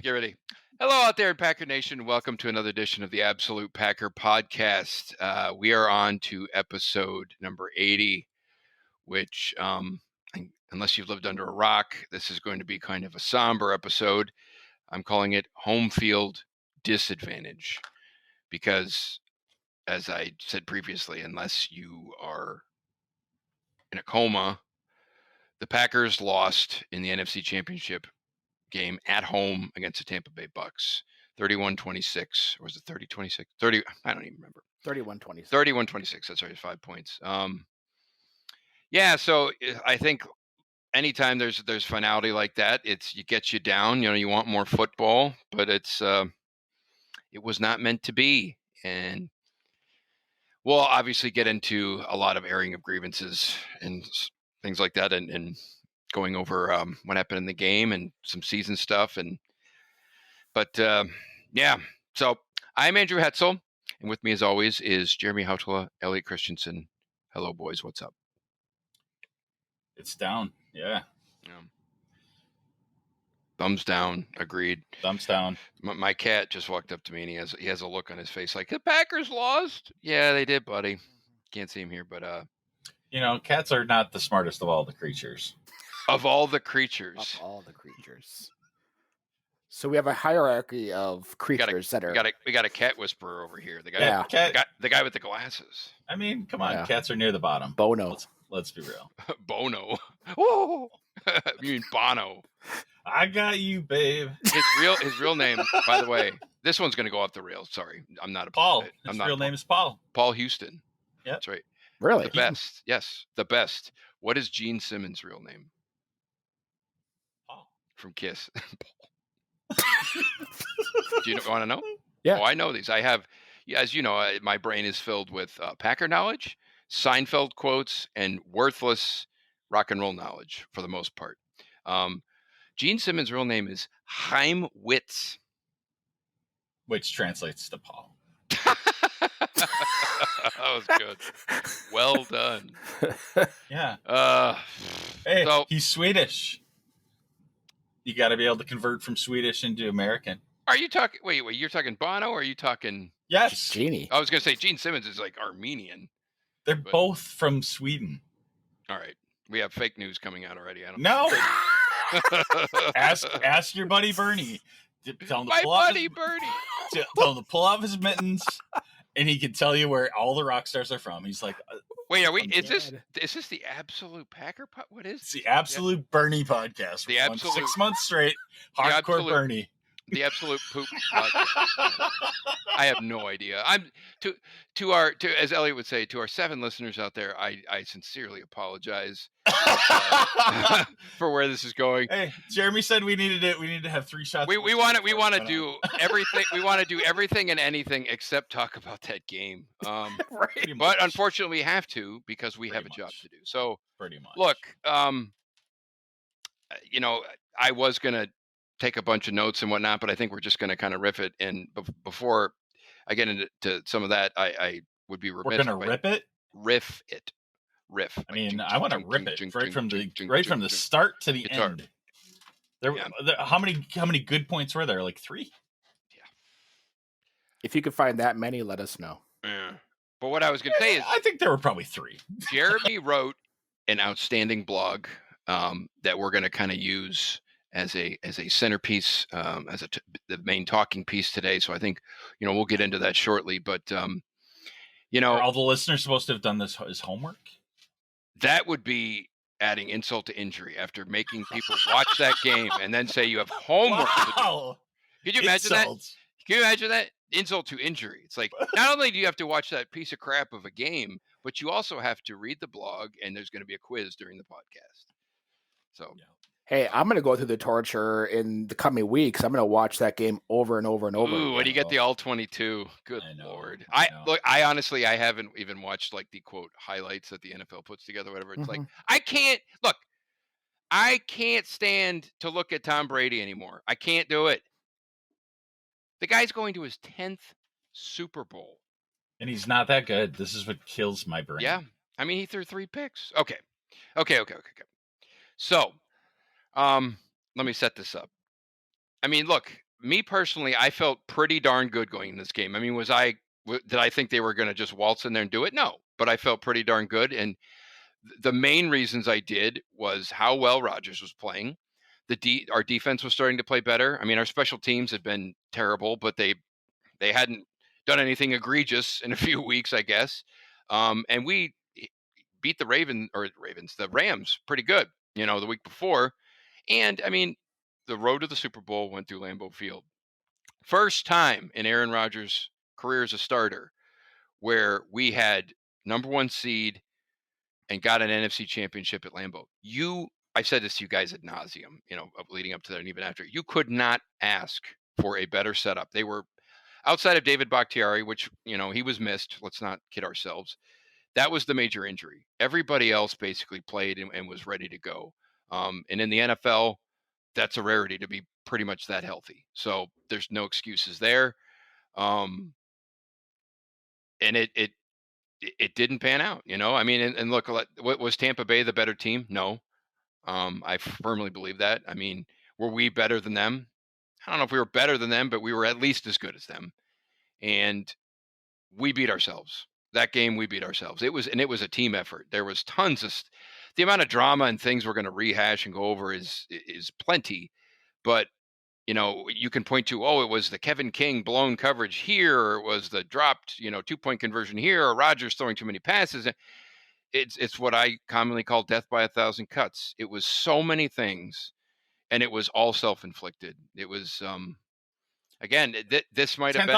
Get ready. Hello out there in Packer Nation. Welcome to another edition of the Absolute Packer Podcast. We are on to episode number 80, which, unless you've lived under a rock, this is going to be kind of a somber episode. I'm calling it Home Field Disadvantage because, as I said previously, unless you are in a coma, the Packers lost in the NFC Championship game at home against the Tampa Bay Bucs, 31-26. Or was it 30-26? 30. I don't even remember. 31-26. 31-26. That's right. 5 points. Yeah. So I think anytime there's finality like that, it gets you down. You know, you want more football, but it was not meant to be. And we'll obviously get into a lot of airing of grievances and things like that, and going over what happened in the game and some season stuff. But so I'm Andrew Hetzel, and with me as always is Jeremy Hautala, Elliot Christensen. Hello, boys. What's up? It's down. Yeah. Thumbs down. Agreed. Thumbs down. My cat just walked up to me, and he has a look on his face like, the Packers lost. Yeah, they did, buddy. Can't see him here, but you know, cats are not the smartest of all the creatures. Of all the creatures. Of all the creatures. So we have a hierarchy of creatures we got a cat whisperer over here. The guy with the glasses. I mean, come on, cats are near the bottom. Bono. Let's be real. Bono. Oh, you mean Bono? I got you, babe. His real name, by the way. This one's going to go off the rails. Sorry, I'm not a Paul. His real name is Paul. Paul Houston. Yeah, that's right. Really? The best. Yes, the best. What is Gene Simmons' real name? Paul. From Kiss. Do you want to know? Yeah. Oh, I know these. I have, as you know, my brain is filled with Packer knowledge, Seinfeld quotes, and worthless rock and roll knowledge for the most part. Gene Simmons' real name is Chaim Witz, which translates to Paul. That was good. Well done. Yeah. Hey, he's Swedish. You got to be able to convert from Swedish into American. Are you talking? Wait. You're talking Bono, or are you talking? Yes, Genie. I was going to say Gene Simmons is like Armenian. They're both from Sweden. All right, we have fake news coming out already. I don't know. Ask your buddy Bernie. Tell him to tell him to pull off his mittens, and he can tell you where all the rock stars are from. He's like, wait, is this the Absolute Packer? What is it's the Absolute Bernie podcast? The absolute 6 months straight, hardcore Bernie. The Absolute Poop podcast. I have no idea. I'm to our as Elliot would say, to our 7 listeners out there, I sincerely apologize for where this is going. Hey, Jeremy said we needed it. We need to have 3 shots. We want to do everything. We want to do everything and anything except talk about that game. Right. But unfortunately, we have to because we have a job to do. So pretty much. Look, you know, I was gonna take a bunch of notes and whatnot, but I think we're just going to kind of riff it. And before I get into some of that, I would be remiss. We're going to rip it? Riff. I mean, I want to rip it right from the start to the end. How many good points were there? Like 3? Yeah. If you could find that many, let us know. Yeah. But what I was going to say is, I think there were probably 3. Jeremy wrote an outstanding blog that we're going to kind of use as a centerpiece, the main talking piece today. So I think, you know, we'll get into that shortly. But you know, are all the listeners supposed to have done this as homework? That would be adding insult to injury after making people watch that game and then say you have homework to do. Could you imagine that? Can you imagine that? Insult to injury. It's like, not only do you have to watch that piece of crap of a game, but you also have to read the blog, and there's going to be a quiz during the podcast. So. Yeah. Hey, I'm going to go through the torture in the coming weeks. I'm going to watch that game over and over and over. Ooh, when you get the all 22. Good Lord. I honestly haven't even watched like the quote highlights that the NFL puts together, whatever. It's like, I can't stand to look at Tom Brady anymore. I can't do it. The guy's going to his 10th Super Bowl. And he's not that good. This is what kills my brain. Yeah. I mean, he threw 3 picks. Okay. So, let me set this up. I mean, look, me personally, I felt pretty darn good going in this game. I mean, did I think they were going to just waltz in there and do it? No, but I felt pretty darn good. And the main reasons I did was how well Rodgers was playing. Our defense was starting to play better. I mean, our special teams had been terrible, but they hadn't done anything egregious in a few weeks, I guess. And we beat the Rams pretty good, the week before. And I mean, the road to the Super Bowl went through Lambeau Field. First time in Aaron Rodgers' career as a starter where we had number 1 seed and got an NFC Championship at Lambeau. I said this to you guys ad nauseum, leading up to that and even after. You could not ask for a better setup. They were outside of David Bakhtiari, which, he was missed. Let's not kid ourselves. That was the major injury. Everybody else basically played and was ready to go. And in the NFL, that's a rarity to be pretty much that healthy. So there's no excuses there. And it didn't pan out, I mean, and look, was Tampa Bay the better team? No. I firmly believe that. I mean, were we better than them? I don't know if we were better than them, but we were at least as good as them. And we beat ourselves. That game, we beat ourselves. It was a team effort. There was the amount of drama and things we're going to rehash and go over is plenty. But, you can point to, it was the Kevin King blown coverage here, or it was the dropped, 2-point conversion here, or Rodgers throwing too many passes. It's what I commonly call death by 1,000 cuts. It was so many things, and it was all self-inflicted. It was, again, this might have been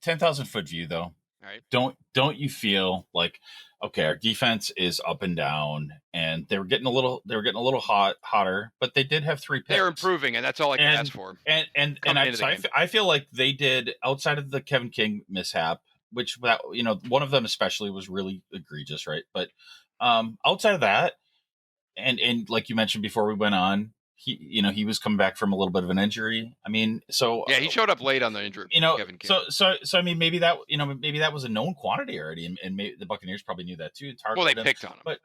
10,000 foot view though. Right. Don't you feel like, okay, our defense is up and down, and they were getting a little hotter, but they did have 3 picks. They're improving, and that's all I can ask for. I feel like they did, outside of the Kevin King mishap, which one of them especially was really egregious, right? But outside of that, and like you mentioned before we went on, he was coming back from a little bit of an injury. I mean, so yeah, he showed up late on the injury. Kevin King. So I mean, maybe that was a known quantity already, and maybe the Buccaneers probably knew that too. Well, they picked on him, but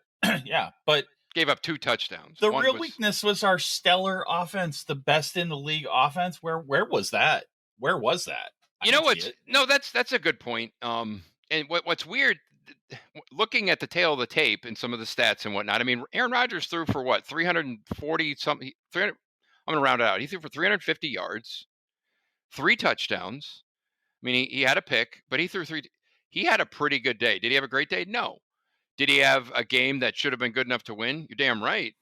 yeah, but gave up 2 touchdowns. The real weakness was our stellar offense, the best in the league offense. Where was that? Where was that? You know what? No, that's a good point. And what's weird, looking at the tail of the tape and some of the stats and whatnot. I mean, Aaron Rodgers threw for what, 340 something. 300. I'm going to round it out. He threw for 350 yards, 3 touchdowns. I mean, he had a pick, but he threw 3. He had a pretty good day. Did he have a great day? No. Did he have a game that should have been good enough to win? You're damn right.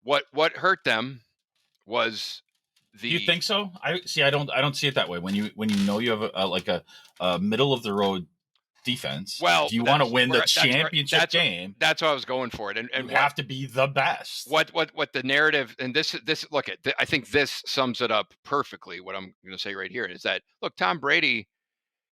What hurt them was Do you think so? I don't see it that way. When you you have a middle of the road defense, well, do you want to win the championship game? That's what I was going for it, and you have to be the best. What the narrative, and this look at, I think this sums it up perfectly. What I'm going to say right here is that, look, Tom Brady,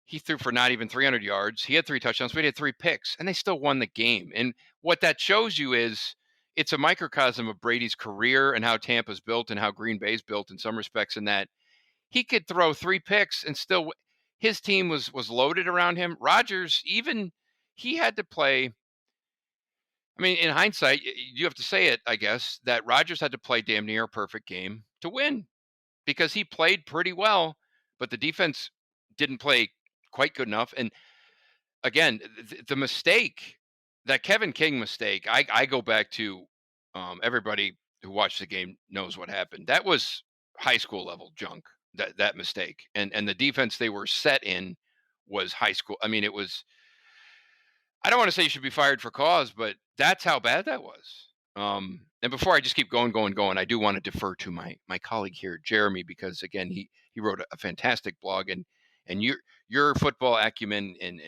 he threw for not even 300 yards. He had 3 touchdowns, but he had 3 picks, and they still won the game. And what that shows you is it's a microcosm of Brady's career and how Tampa's built and how Green Bay's built in some respects, in that he could throw 3 picks and still his team was loaded around him. Rodgers, even he had to play. I mean, in hindsight, you have to say it, I guess, that Rodgers had to play damn near a perfect game to win, because he played pretty well, but the defense didn't play quite good enough. And again, the mistake, that Kevin King mistake, I go back to everybody who watched the game knows what happened. That was high school level junk, that mistake. And the defense they were set in was high school. I mean, it was, I don't want to say you should be fired for cause, but that's how bad that was. And before I just keep going, I do want to defer to my colleague here, Jeremy, because again, he wrote a fantastic blog, and your football acumen and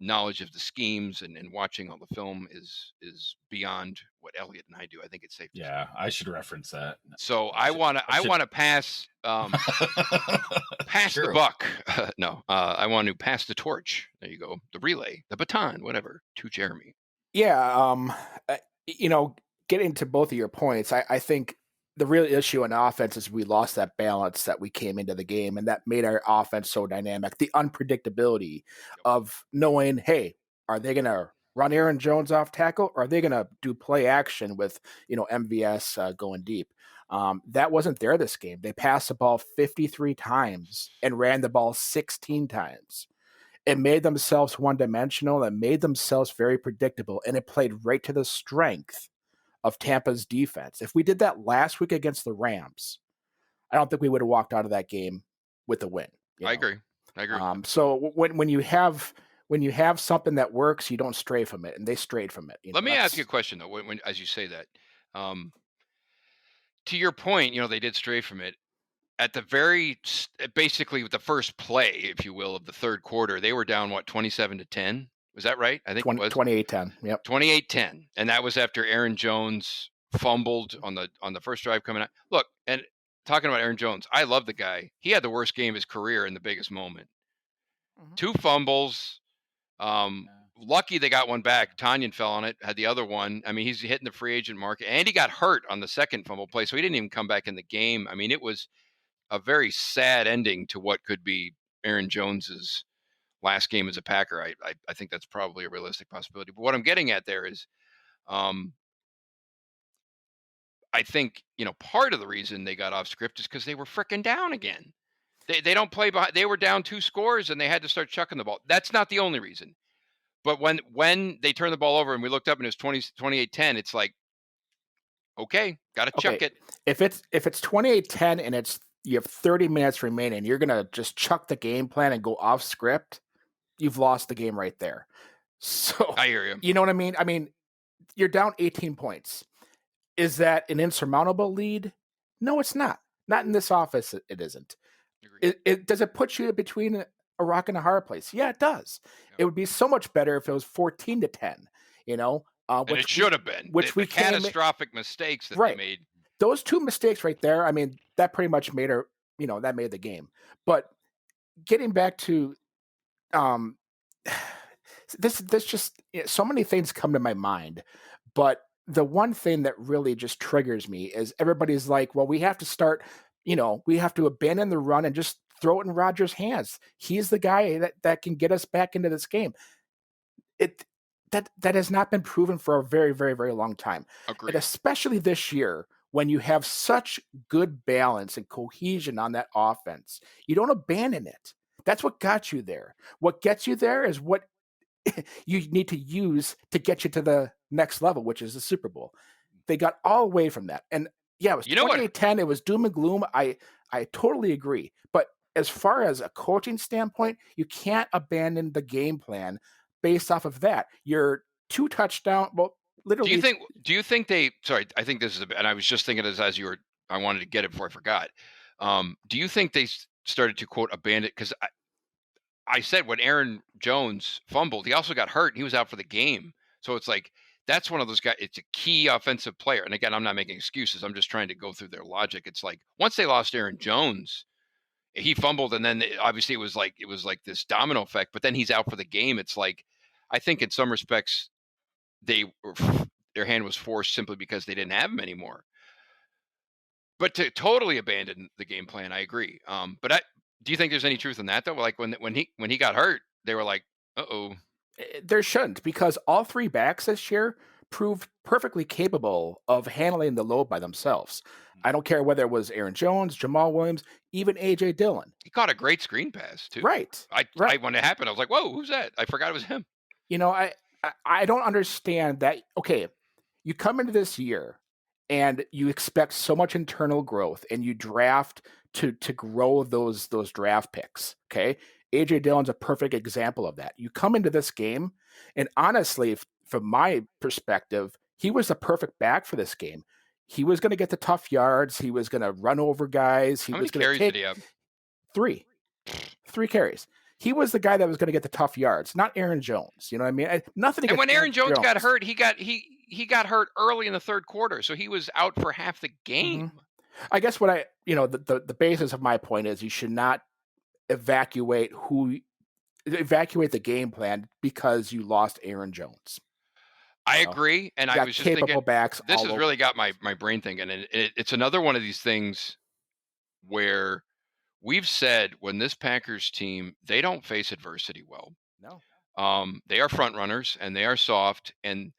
knowledge of the schemes and watching all the film is beyond what Elliot and I do. I think it's safe to say. I should reference that. So I want to pass pass the buck. No, I want to pass the torch. There you go. The relay, the baton, whatever, to Jeremy. Yeah. Getting to both of your points, I think the real issue in offense is we lost that balance that we came into the game, and that made our offense so dynamic. The unpredictability of knowing, hey, are they going to run Aaron Jones off tackle, or are they going to do play action with, MVS going deep? That wasn't there this game. They passed the ball 53 times and ran the ball 16 times. It made themselves one-dimensional. It made themselves very predictable, and it played right to the strength of Tampa's defense. If we did that last week against the Rams, I don't think we would have walked out of that game with a win. I agree. So when you have something that works, you don't stray from it, and they strayed from it. Let me ask you a question though. When as you say that, to your point, they did stray from it. At the basically the first play, if you will, of the third quarter, they were down 27-10. Was that right? I think it was 28-10. Yep. 28-10, and that was after Aaron Jones fumbled on the first drive coming out. Look, and talking about Aaron Jones, I love the guy. He had the worst game of his career in the biggest moment. 2 fumbles. Lucky they got one back. Tanyan fell on it, had the other one. I mean, he's hitting the free agent market, and he got hurt on the second fumble play, so he didn't even come back in the game. I mean, it was a very sad ending to what could be Aaron Jones's last game as a Packer. I think that's probably a realistic possibility. But what I'm getting at there is, I think, part of the reason they got off script is because they were freaking down again. They don't play behind. They were down 2 scores and they had to start chucking the ball. That's not the only reason. But when they turned the ball over and we looked up and it was 28-10, it's like, okay, got to chuck it. If it's 28-10 and you have 30 minutes remaining, you're going to just chuck the game plan and go off script, you've lost the game right there. So I hear you. You know what I mean? I mean, you're down 18 points. Is that an insurmountable lead? No, it's not. Not in this office, it isn't. Does it put you between a rock and a hard place? Yeah, it does. Yep. It would be so much better if it was 14-10, and it should have been. The catastrophic mistakes that they made. Those 2 mistakes right there, I mean, that pretty much made that made the game. But getting back to this just, so many things come to my mind. But the one thing that really just triggers me is everybody's like, well, we have to start, we have to abandon the run and just throw it in Rodgers' hands. He's the guy that can get us back into this game. That has not been proven for a very, very, very long time. Agreed. And especially this year, when you have such good balance and cohesion on that offense, you don't abandon it. That's what got you there. What gets you there is what you need to use to get you to the next level, which is the Super Bowl. They got all away from that. And yeah, it was 28-10. It was doom and gloom. I totally agree. But as far as a coaching standpoint, you can't abandon the game plan based off of that. You're 2 touchdowns. Well, literally. Do you think they? Sorry, I think this is. And I was just thinking as you were. I wanted to get it before I forgot. Do you think they started to quote abandon? Because I said when Aaron Jones fumbled, he also got hurt. He was out for the game. So it's like that's one of those guys. It's a key offensive player. And again, I'm not making excuses. I'm just trying to go through their logic. It's like once they lost Aaron Jones, he fumbled, and then obviously it was like this domino effect. But then he's out for the game. It's like I think in some respects their hand was forced simply because they didn't have him anymore. But to totally abandon the game plan, I agree. But do you think there's any truth in that though? Like when he got hurt, they were like, "Uh-oh." There shouldn't, because all 3 backs this year proved perfectly capable of handling the load by themselves. I don't care whether it was Aaron Jones, Jamal Williams, even A.J. Dillon. He caught a great screen pass too. Right. When it happened, I was like, "Whoa, who's that?" I forgot it was him. I don't understand that. Okay, you come into this year and you expect so much internal growth, and you draft to grow those draft picks. Okay, AJ Dillon's a perfect example of that. You come into this game, and honestly, from my perspective, he was the perfect back for this game. He was going to get the tough yards. He was going to run over guys. How many carries did he have? 3 carries. He was the guy that was going to get the tough yards, not Aaron Jones. You know what I mean? Nothing. And when Aaron Jones got hurt, he got hurt early in the third quarter, so he was out for half the game. Mm-hmm. I guess what the basis of my point is you should not evacuate the game plan because you lost Aaron Jones. I agree, and I was just thinking backs. This has really got my brain thinking, and it's another one of these things where we've said when this Packers team, they don't face adversity well. No. They are front runners and they are soft. And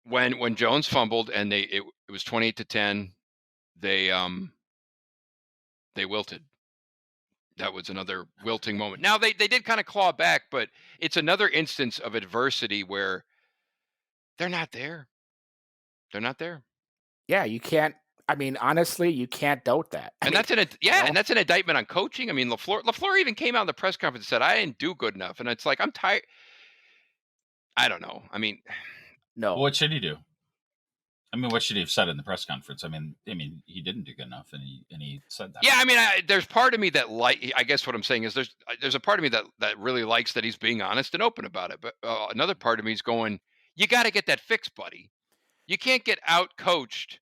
when Jones fumbled and it was 28-10, they wilted. That was another wilting moment. Now they did kind of claw back, but it's another instance of adversity where they're not there. They're not there. Yeah, you can't. I mean, honestly, you can't doubt that. And that's and that's an indictment on coaching. I mean, LaFleur even came out in the press conference and said, "I didn't do good enough," and it's like, I'm tired. I don't know. I mean, no. What should he do? I mean, what should he have said in the press conference? I mean, he didn't do good enough, and he said that. Yeah, I mean, there's part of me that I guess what I'm saying is there's a part of me that really likes that he's being honest and open about it, but another part of me is going, you got to get that fixed, buddy. You can't get out coached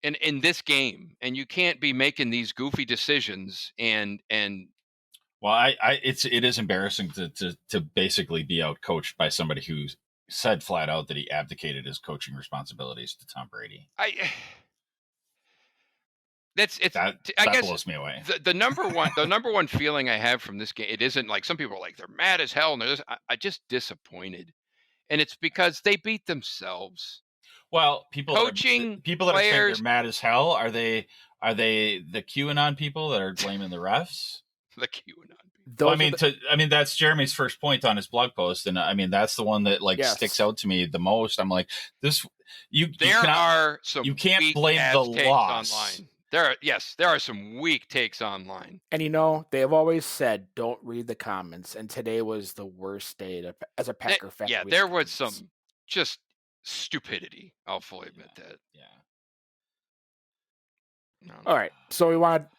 in this game, and you can't be making these goofy decisions and. Well, it is embarrassing to basically be out coached by somebody who said flat out that he abdicated his coaching responsibilities to Tom Brady. I guess blows me away. The number one feeling I have from this game, it isn't like some people are like they're mad as hell and I just disappointed, and it's because they beat themselves. Well, people that are saying they're mad as hell, are they the QAnon people that are blaming the refs? The QAnon. Well, I mean, that's Jeremy's first point on his blog post, and I mean that's the one that sticks out to me the most. I'm like, this you can't blame the loss online. There are some weak takes online, and they have always said don't read the comments, and today was the worst day as a Packer fan. Yeah, there was some just stupidity. I'll fully admit that. Yeah. No. All right, so we want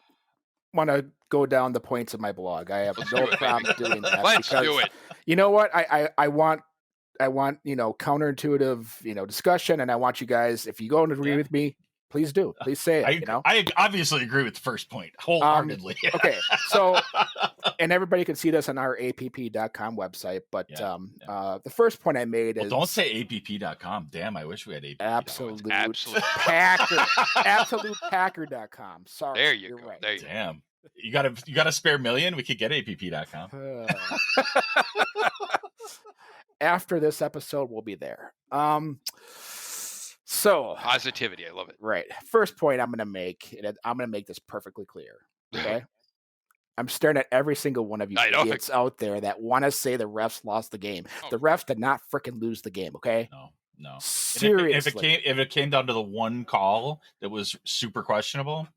to go down the points of my blog. I have no problem doing that. Let's do it. You know what? I want counterintuitive discussion, and I want you guys, if you go and agree with me, please do. Please say it. I obviously agree with the first point wholeheartedly. Okay, so and everybody can see this on our app.com website, but the first point I made is don't say app.com. Damn, I wish we had app. Absolute Packer. AbsolutePacker.com. Sorry, there you go. Right. There you Damn. You got a spare million? We could get app.com. After this episode, we'll be there. So positivity, I love it. Right. First point I'm going to make, and I'm going to make this perfectly clear. Okay. I'm staring at every single one of you idiots out there that want to say the refs lost the game. Oh. The refs did not freaking lose the game. Okay. No. Seriously. If it came down to the one call that was super questionable,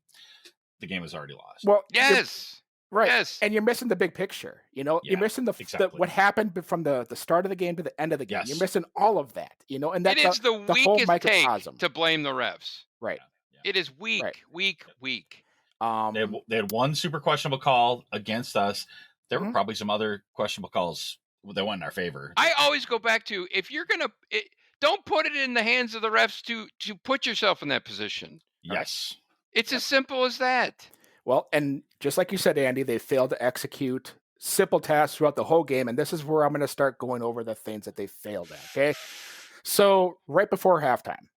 the game was already lost. Well, yes. Right. Yes. And you're missing the big picture. You're missing what happened from the start of the game to the end of the game. Yes. You're missing all of that. And that's it is the weakest whole microcosm take to blame the refs. Right. Yeah. It is weak, weak. They had one super questionable call against us. There were probably some other questionable calls that went in our favor. I always go back to, if you're going to, don't put it in the hands of the refs to put yourself in that position. Yes. It's as simple as that. Well, and just like you said, Andy, they failed to execute simple tasks throughout the whole game. And this is where I'm going to start going over the things that they failed at. Okay. So right before halftime,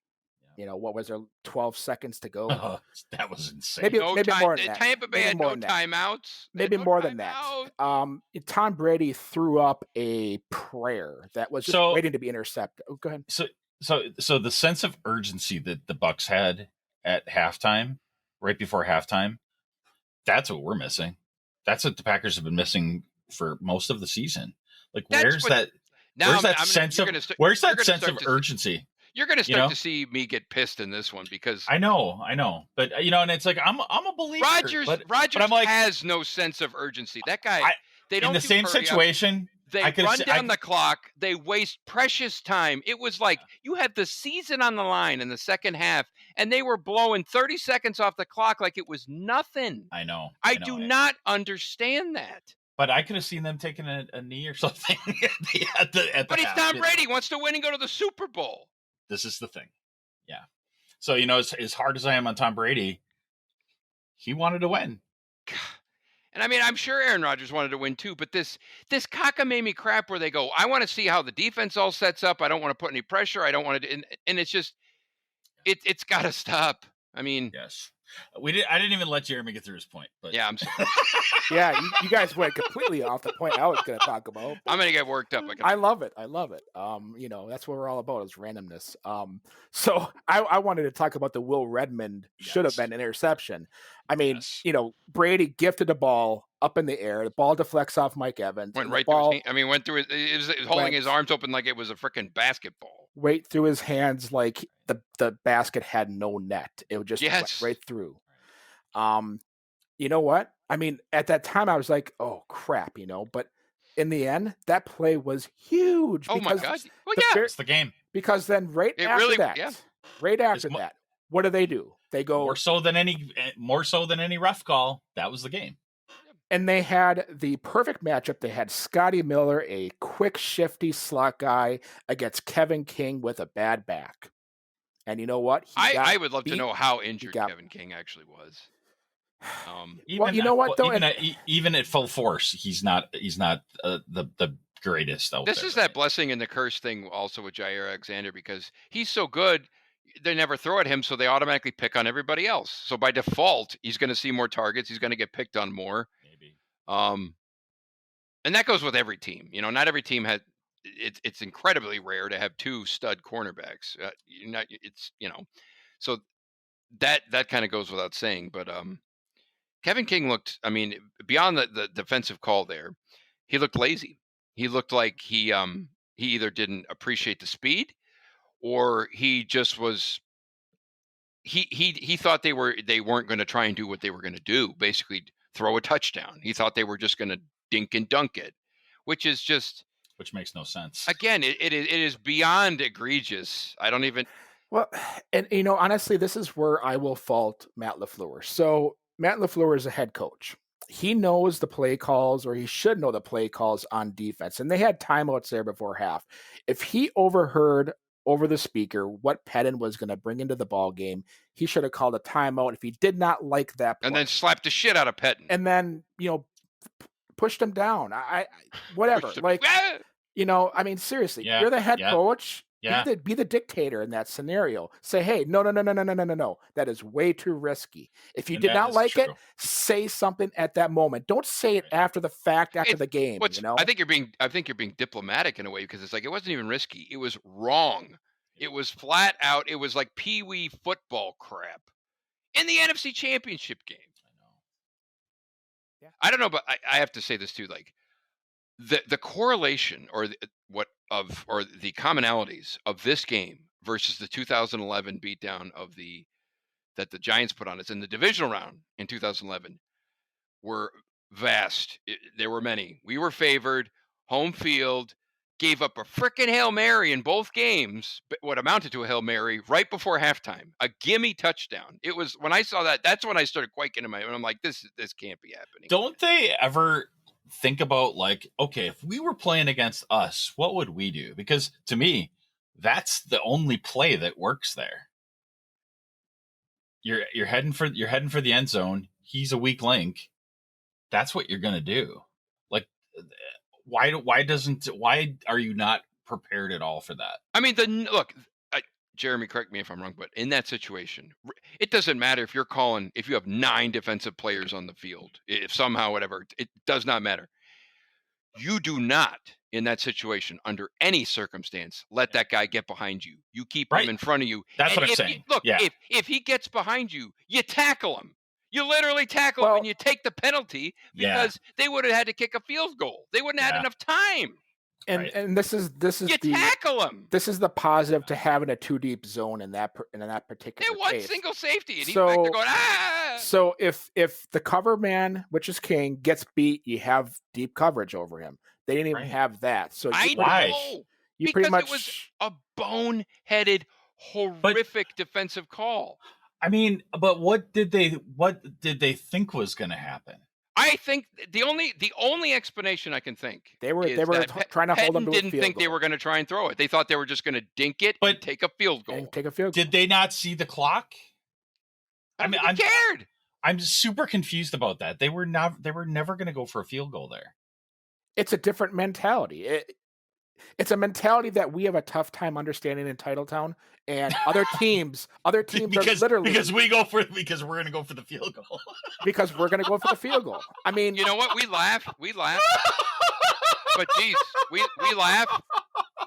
what was there? 12 seconds to go. That was insane. Maybe more than that. Tampa Bay had no timeouts. Maybe more than that. Tom Brady threw up a prayer that was just waiting to be intercepted. Oh, go ahead. So the sense of urgency that the Bucs had at halftime, right before halftime, that's what we're missing. That's what the Packers have been missing for most of the season. Like, where's that sense of urgency? You're going to start to see me get pissed in this one because I know, but and it's like I'm a believer. Rogers has no sense of urgency. That guy, they don't in the same situation. They run down the clock. They waste precious time. It was like you had the season on the line in the second half, and they were blowing 30 seconds off the clock like it was nothing. I know. I do not understand that. But I could have seen them taking a knee or something at the But it's Tom Brady. Wants to win and go to the Super Bowl. This is the thing. Yeah. So, as hard as I am on Tom Brady, he wanted to win. And I mean, I'm sure Aaron Rodgers wanted to win too, but this cockamamie crap where they go, I want to see how the defense all sets up. I don't want to put any pressure. I don't want to, and it's just, it's got to stop. I mean, yes. I didn't even let Jeremy get through his point. But Yeah, I'm sorry. Yeah, you guys went completely off the point I was going to talk about. I'm going to get worked up. I love it. That's what we're all about is randomness. So I wanted to talk about the Will Redmond should have been an interception. I mean, Brady gifted the ball up in the air. The ball deflects off Mike Evans. Went right through his hand. I mean, went through it was holding his arms open like it was a freaking basketball. Right through his hands like the basket had no net. It would just went right through. You know what? I mean, at that time I was like, oh crap, but in the end, that play was huge. Oh my God. Well, it's the game. Because then right after that, what do? They go more so than any ref call. That was the game. And they had the perfect matchup. They had Scotty Miller, a quick, shifty slot guy, against Kevin King with a bad back. And you know what? I would love to know how injured Kevin King actually was. Even at full force, he's not the greatest out there. This is that blessing and the curse thing also with Jair Alexander, because he's so good, they never throw at him, so they automatically pick on everybody else. So by default, he's going to see more targets. He's going to get picked on more. Maybe. And that goes with every team. Not every team has. It's incredibly rare to have two stud cornerbacks. So that kind of goes without saying. But Kevin King looked. I mean, beyond the defensive call there, he looked lazy. He looked like he either didn't appreciate the speed, or he just was. He thought they weren't going to try and do what they were going to do. Basically, throw a touchdown. He thought they were just going to dink and dunk it, which makes no sense. Again, it is beyond egregious. I don't even. Well, and honestly, this is where I will fault Matt LaFleur. So Matt LaFleur is a head coach. He knows the play calls, or he should know the play calls on defense. And they had timeouts there before half. If he overheard over the speaker what Pettin was going to bring into the ball game, he should have called a timeout. If he did not like that play, and then slapped the shit out of Pettin, and then pushed him down. Whatever. I mean, seriously, you're the head coach. Yeah. Be the dictator in that scenario. Say, hey, no. That is way too risky. If you did not like it, say something at that moment. Don't say it after the fact, after the game. I think you're being diplomatic in a way, because it's like it wasn't even risky. It was wrong. It was flat out. It was like pee-wee football crap in the NFC Championship game. I know. Yeah. I don't know, but I have to say this too. Like the correlation or the commonalities of this game versus the 2011 beatdown that the Giants put on us in the divisional round in 2011 were vast. There were many. We were favored. Home field, gave up a frickin' Hail Mary in both games, what amounted to a Hail Mary right before halftime, a gimme touchdown. It was, when I saw that, that's when I started quaking in my, and I'm like, this can't be happening. Don't they ever think about, like, okay, if we were playing against us, what would we do? Because to me, that's the only play that works there. You're heading for the end zone. He's a weak link. That's what you're going to do. Like, why are you not prepared at all for that? I mean, Jeremy, correct me if I'm wrong, but in that situation, it doesn't matter if you have 9 defensive players on the field, if somehow, whatever, it does not matter. You do not, in that situation, under any circumstance, let that guy get behind you. You keep him in front of you. That's what I'm saying. If he gets behind you, you tackle him. You literally tackle him, and you take the penalty, because they would have had to kick a field goal. They wouldn't have had enough time. And this is tackle him. This is the positive to having a 2-deep zone in that particular case. One single safety, and he's back there going, ah. So if the cover man, which is King, gets beat, you have deep coverage over him. They didn't even have that. So because pretty much, it was a boneheaded, horrific defensive call. I mean, but what did they think was going to happen? I think the only explanation I can think they were trying to hold them to a field goal. Didn't think they were going to try and throw it. They thought they were just going to dink it and take a field goal. Did they not see the clock? I'm scared. I'm super confused about that. They were never going to go for a field goal there. It's a different mentality. it's a mentality that we have a tough time understanding in Titletown, and other teams because are literally because we're going to go for the field goal. because we're going to go for the field goal. I mean, You know what? We laugh, but geez, we laugh,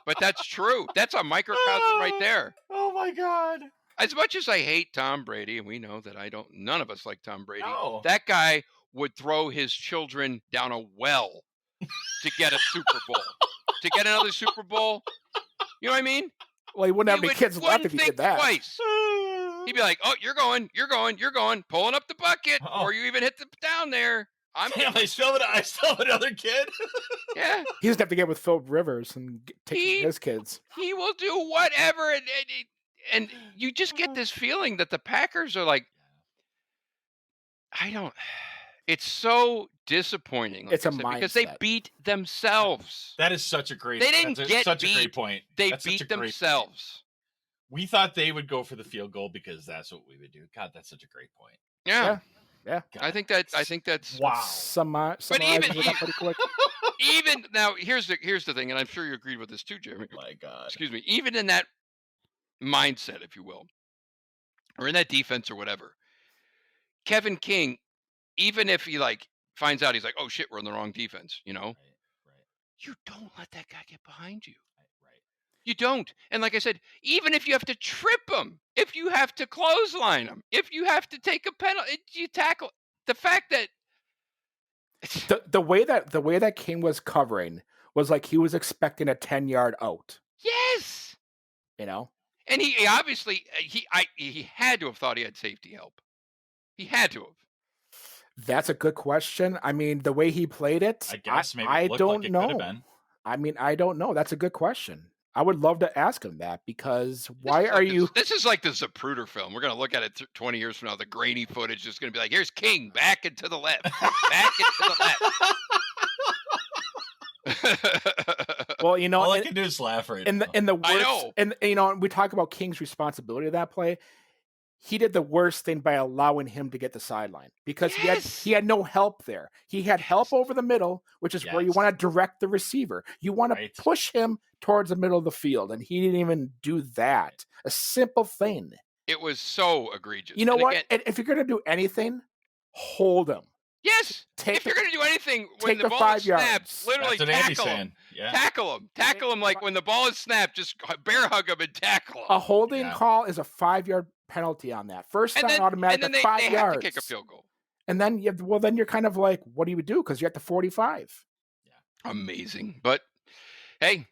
but that's true. That's a microcosm right there. Oh my God! As much as I hate Tom Brady, and we know that none of us like Tom Brady. No. That guy would throw his children down a well to get a Super Bowl, to get another Super Bowl. You know what I mean? well, he wouldn't have any kids left if he think did that. Twice. He'd be like, "Oh, you're going, pulling up the bucket, or you even hit the down there." Damn, I still have another kid. Yeah, He doesn't have to get with Phil Rivers and take his kids. He will do whatever, and you just get this feeling that the Packers are like, It's so disappointing. It's a because they mindset. beat themselves. That is such a great. They didn't that's get such beat. a great point. They That's such a beat great point. themselves. We thought they would go for the field goal because that's what we would do. God, that's such a great point. Yeah. Yeah. God. I think that's Wow. But even now, here's the thing, and I'm sure you agreed with this too, Jeremy. My God. Excuse me. Even in that mindset, if you will, or in that defense or whatever, Kevin King, even if he finds out, he's like, "Oh shit, we're in the wrong defense," Right. You don't let that guy get behind you. Right. You don't. And like I said, even if you have to trip him, if you have to clothesline him, if you have to take a penalty, you tackle. The fact that the way that King was covering was like he was expecting a 10-yard out. Yes. You know? And he obviously he had to have thought he had safety help. He had to have. That's a good question. I mean, the way he played it, I guess maybe I don't like it know. could have been. I mean, I don't know. That's a good question. I would love to ask him that because why are you? This is like the Zapruder film. We're going to look at it 20 years from now. The grainy footage is going to be like, here's King back and to the left, back and to the left. Well, you know, all I can do is laugh right now. In the worst, I know. And you know, we talk about King's responsibility of that play. He did the worst thing by allowing him to get the sideline because he had no help there. He had help over the middle, which is where you want to direct the receiver. You want to push him towards the middle of the field, and he didn't even do that. A simple thing. It was so egregious. You know what? Again, if you're going to do anything, hold him. Yes. If you're going to do anything when the ball 5 is snapped, literally tackle him. Yeah. Tackle him like when the ball is snapped, just bear hug him and tackle him. A holding call is a 5-yard penalty on that. First down automatic, and then 5 they yards. have to kick a field goal. And then then you're kind of like, what do you do? Because you're at the 45. Yeah. Amazing. But hey,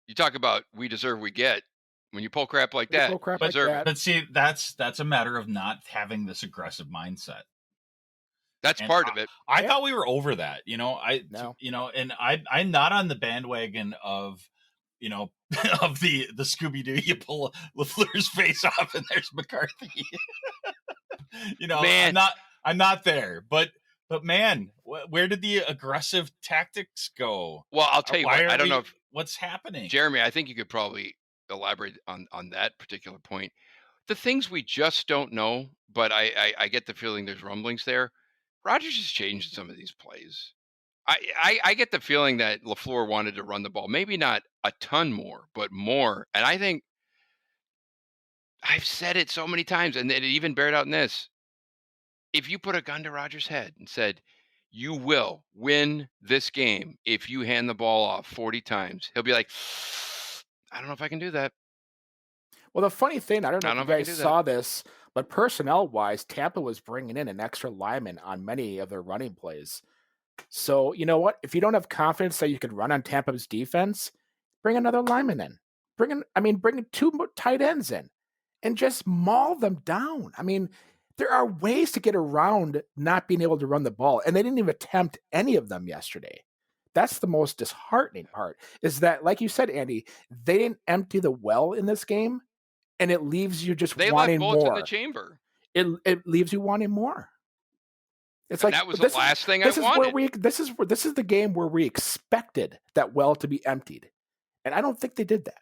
you talk about we deserve we get. When you pull crap like that, but see, that's a matter of not having this aggressive mindset. That's part of it. I thought we were over that, and I'm not on the bandwagon of, of the Scooby-Doo. You pull LaFleur's face off and there's McCarthy. Man. I'm not there, but man, where did the aggressive tactics go? Well, I'll tell you what, I don't know what's happening. Jeremy, I think you could probably elaborate on that particular point. The things we just don't know, but I get the feeling there's rumblings there. Rodgers has changed some of these plays. I get the feeling that LaFleur wanted to run the ball, maybe not a ton more, but more. And I think I've said it so many times, and it even bared out in this. If you put a gun to Rodgers' head and said, you will win this game if you hand the ball off 40 times, he'll be like, I don't know if I can do that. Well, the funny thing, I don't know if you guys saw this, but personnel-wise, Tampa was bringing in an extra lineman on many of their running plays. So, you know what? If you don't have confidence that you can run on Tampa's defense, bring another lineman in. Bring in 2 tight ends in and just maul them down. I mean, there are ways to get around not being able to run the ball, and they didn't even attempt any of them yesterday. That's the most disheartening part, is that, like you said, Andy, they didn't empty the well in this game, and it leaves you just wanting more. They left bullets in the chamber. It leaves you wanting more. It's and like that was the last thing I wanted. This is the game where we expected that well to be emptied, and I don't think they did that.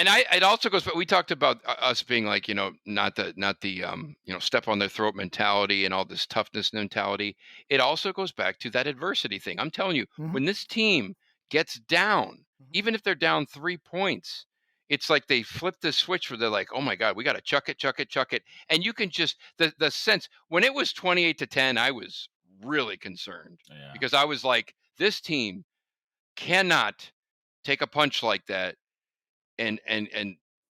And it also goes, but we talked about us being like, not the step on their throat mentality and all this toughness mentality. It also goes back to that adversity thing. I'm telling you, when this team gets down, even if they're down 3 points, it's like they flip the switch where they're like, oh my God, we got to chuck it. And you can just, the sense, when it was 28-10, I was really concerned because I was like, this team cannot take a punch like that. And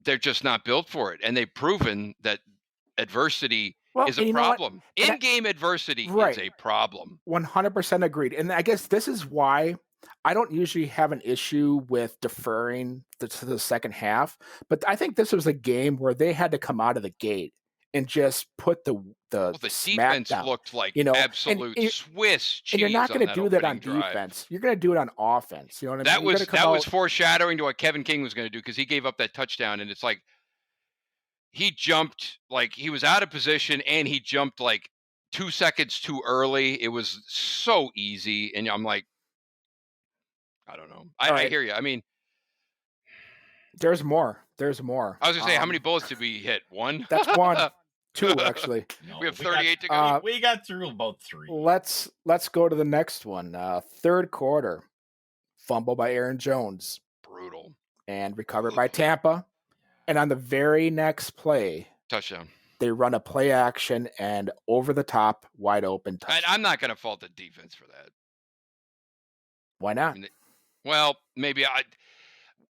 they're just not built for it. And they've proven that adversity is a problem. In-game adversity is a problem. 100% agreed. And I guess this is why I don't usually have an issue with deferring to the second half, but I think this was a game where they had to come out of the gate and just put the defense down. Looked like absolute Swiss cheese. And you're not going to do that on drive. Defense. You're going to do it on offense. You know what I mean? That was foreshadowing to what Kevin King was going to do because he gave up that touchdown, and it's like he jumped like he was out of position, and he jumped like 2 seconds too early. It was so easy, and I'm like, I don't know. I hear you. I mean, there's more. I was going to say, how many bullets did we hit? One? That's one. 2, actually. We have 38 to go. We got through about 3. Let's go to the next one. Third quarter. Fumble by Aaron Jones. Brutal. And recovered by Tampa. And on the very next play, touchdown. They run a play action and over the top, wide open touchdown. I'm not going to fault the defense for that. Why not? Well, maybe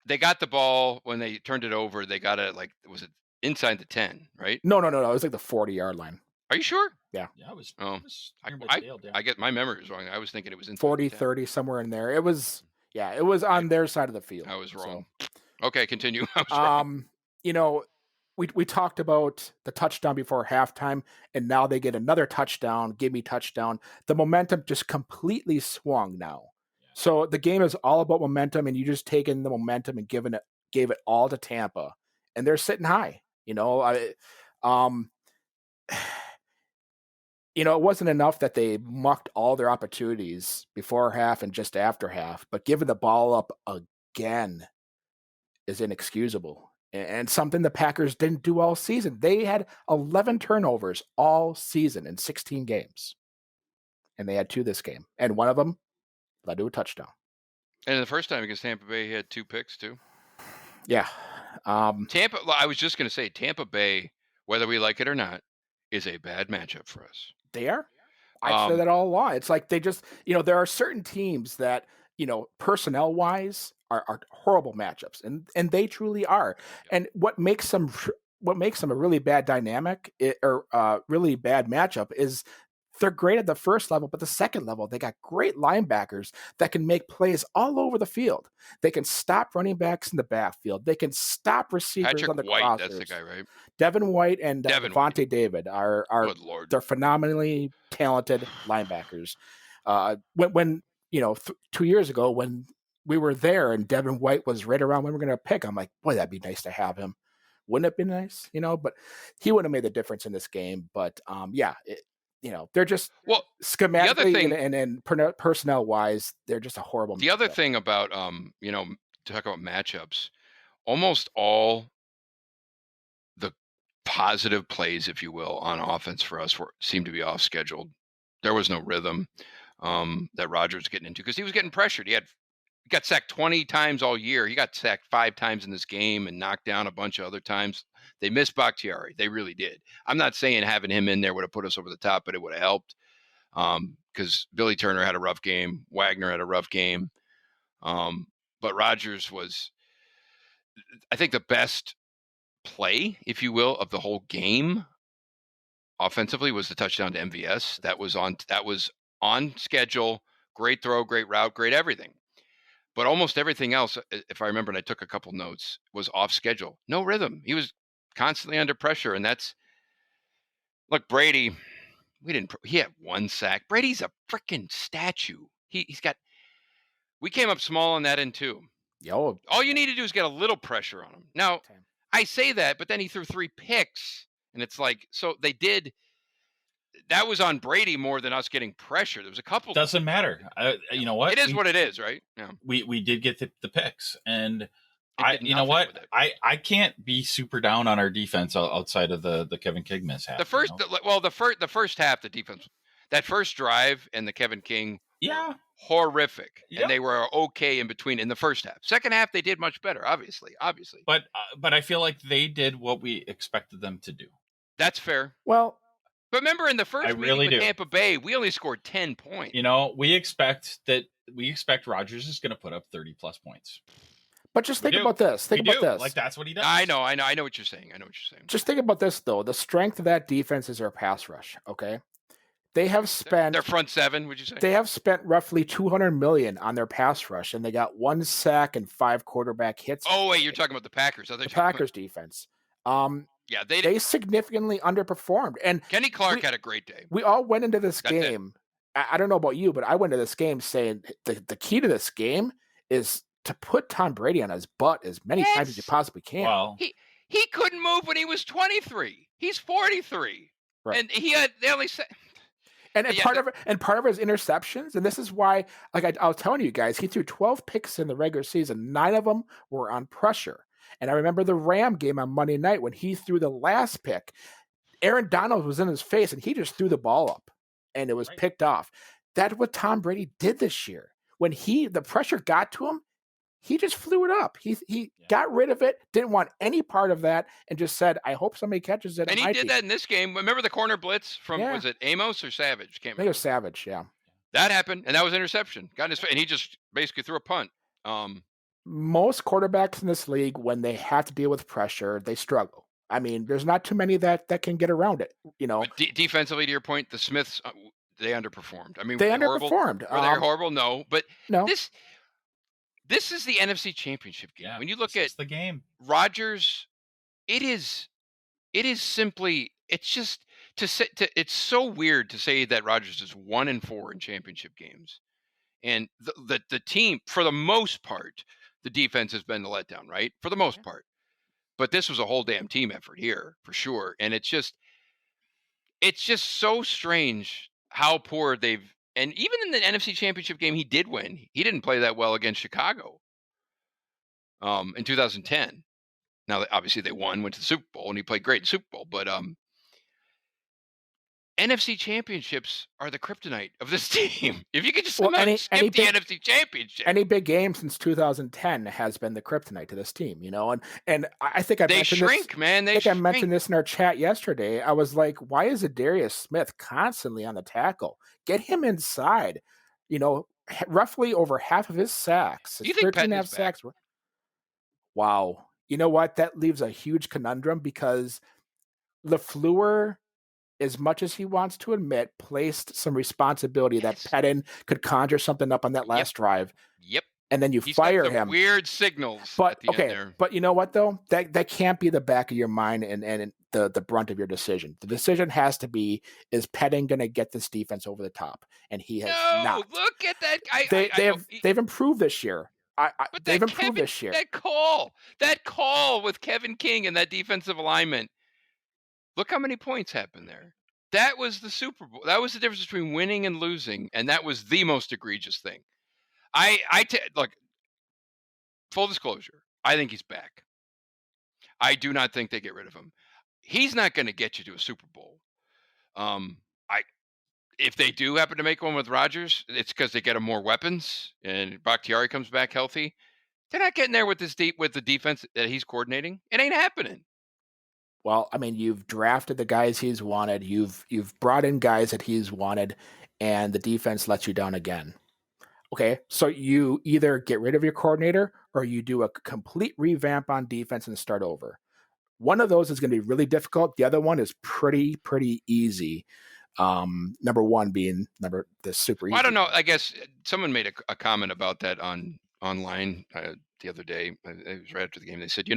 they got the ball when they turned it over. They got it was it inside the 10, right? No. It was like the 40-yard line. Are you sure? Yeah. I get my memory is wrong. I was thinking it was inside 40, 30, somewhere in there. It was on their side of the field. I was wrong. So. Okay, continue. I was wrong. We talked about the touchdown before halftime, and now they get another touchdown, gimme touchdown. The momentum just completely swung now. So the game is all about momentum, and you just taking the momentum and gave it all to Tampa, and they're sitting high. It wasn't enough that they mucked all their opportunities before half and just after half, but giving the ball up again is inexcusable, and something the Packers didn't do all season. They had 11 turnovers all season in 16 games, and they had 2 this game, and one of them led to a touchdown. And the first time against Tampa Bay, he had 2 picks too. Yeah. Tampa. I was just going to say Tampa Bay, whether we like it or not, is a bad matchup for us. They are. I've said that all along. It's like they just, there are certain teams that, personnel wise are horrible matchups, and they truly are. And what makes them a really bad dynamic or really bad matchup is they're great at the first level, but the second level, they got great linebackers that can make plays all over the field. They can stop running backs in the backfield. They can stop receivers Patrick on the White, crossers. That's the guy, right? Devin White and Devontae David are they're phenomenally talented linebackers. When 2 years ago when we were there and Devin White was right around when we were going to pick, I'm like, boy, that'd be nice to have him. Wouldn't it be nice? But he would have made the difference in this game. But they're just schematically and personnel wise, they're just a horrible. The other thing about talk about matchups, almost all the positive plays, if you will, on offense for us seemed to be off scheduled. There was no rhythm that Rodgers was getting into because he was getting pressured. He got sacked 20 times all year. He got sacked 5 times in this game and knocked down a bunch of other times. They missed Bakhtiari. They really did. I'm not saying having him in there would have put us over the top, but it would have helped because Billy Turner had a rough game. Wagner had a rough game. But Rodgers was, I think, the best play, if you will, of the whole game offensively was the touchdown to MVS. That was on schedule. Great throw, great route, great everything. But almost everything else, if I remember, and I took a couple notes, was off schedule. No rhythm. He was constantly under pressure, and look, Brady. He had 1 sack. Brady's a freaking statue. We came up small on that end too. Yo. All you need to do is get a little pressure on him. Now, I say that, but then he threw 3 picks, and it's like, so they did. That was on Brady more than us getting pressure. There was a couple. Doesn't matter. You know what? It is what it is, right? Yeah. We did get the picks, and you know what? I can't be super down on our defense outside of the Kevin King mishap. The first half, the defense, that first drive and the Kevin King, horrific, Yep. and they were okay in between in the first half. Second half, they did much better, obviously. But I feel like they did what we expected them to do. That's fair. Well, but remember in the first meeting really with do. Tampa Bay, we only scored 10 points. We expect Rodgers is going to put up 30 plus points. But just think about this. Think about this. Like, that's what he does. I know what you're saying. Just think about this, though. The strength of that defense is their pass rush. Okay, they have spent their front seven. Would you say they have spent roughly $200 million on their pass rush, and they got 1 sack and 5 quarterback hits. Oh wait, you're talking about the Packers. The Packers defense. Yeah, they significantly underperformed. And Kenny Clark had a great day. We all went into this game. I don't know about you, but I went into this game saying the key to this game is to put Tom Brady on his butt as many times as you possibly can. Well, he couldn't move when he was 23. He's 43, right. And they only said. And part of his interceptions, and this is why, like I was telling you guys, he threw 12 picks in the regular season. 9 of them were on pressure. And I remember the Ram game on Monday night when he threw the last pick. Aaron Donald was in his face, and he just threw the ball up, and it was picked off. That's what Tom Brady did this year. When the pressure got to him, he just flew it up. He got rid of it, didn't want any part of that, and just said, I hope somebody catches it. And he did that in this game. Remember the corner blitz from, was it Amos or Savage? I think it was Savage, yeah. That happened, and that was interception. Got in his face, and he just basically threw a punt. Most quarterbacks in this league, when they have to deal with pressure, they struggle. I mean, there's not too many that can get around it, Defensively, to your point, the Smiths, they underperformed. I mean, they underperformed. Were they horrible? No, but no. This is the NFC Championship game. Yeah, when you look at the game, Rodgers, it is simply, it's just it's so weird to say that Rodgers is 1-4 in championship games, and the team, for the most part, the defense has been the letdown, right? For the most part. But this was a whole damn team effort here, for sure. And it's just so strange how poor they've. And even in the NFC Championship game, he did win. He didn't play that well against Chicago in 2010. Now, obviously, they went to the Super Bowl, and he played great in the Super Bowl. But NFC Championships are the kryptonite of this team. If you could just skip the NFC Championship. Any big game since 2010 has been the kryptonite to this team, And I think I mentioned this in our chat yesterday. I was like, why is Darius Smith constantly on the tackle? Get him inside. Roughly over half of his sacks. Do you think 13.5 sacks? Wow. You know what? That leaves a huge conundrum because LaFleur, as much as he wants to admit, placed some responsibility that Pettin could conjure something up on that last drive. Yep. And then He's fire got him. Weird signals. But at the end there. But you know what though? That can't be the back of your mind and the brunt of your decision. The decision has to be: is Pettin going to get this defense over the top? And he has not. Look at that. They've improved this year. They've improved this year. That call with Kevin King and that defensive alignment. Look how many points happened there. That was the Super Bowl. That was the difference between winning and losing, and that was the most egregious thing. Look, full disclosure, I think he's back. I do not think they get rid of him. He's not going to get you to a Super Bowl. If they do happen to make one with Rodgers, it's because they get him more weapons, and Bakhtiari comes back healthy. They're not getting there with the defense that he's coordinating. It ain't happening. Well, I mean, you've drafted the guys he's wanted. You've brought in guys that he's wanted, and the defense lets you down again. Okay, so you either get rid of your coordinator or you do a complete revamp on defense and start over. One of those is going to be really difficult. The other one is pretty easy. Number one being the super easy. I don't know. I guess someone made a comment about that online the other day. It was right after the game. They said,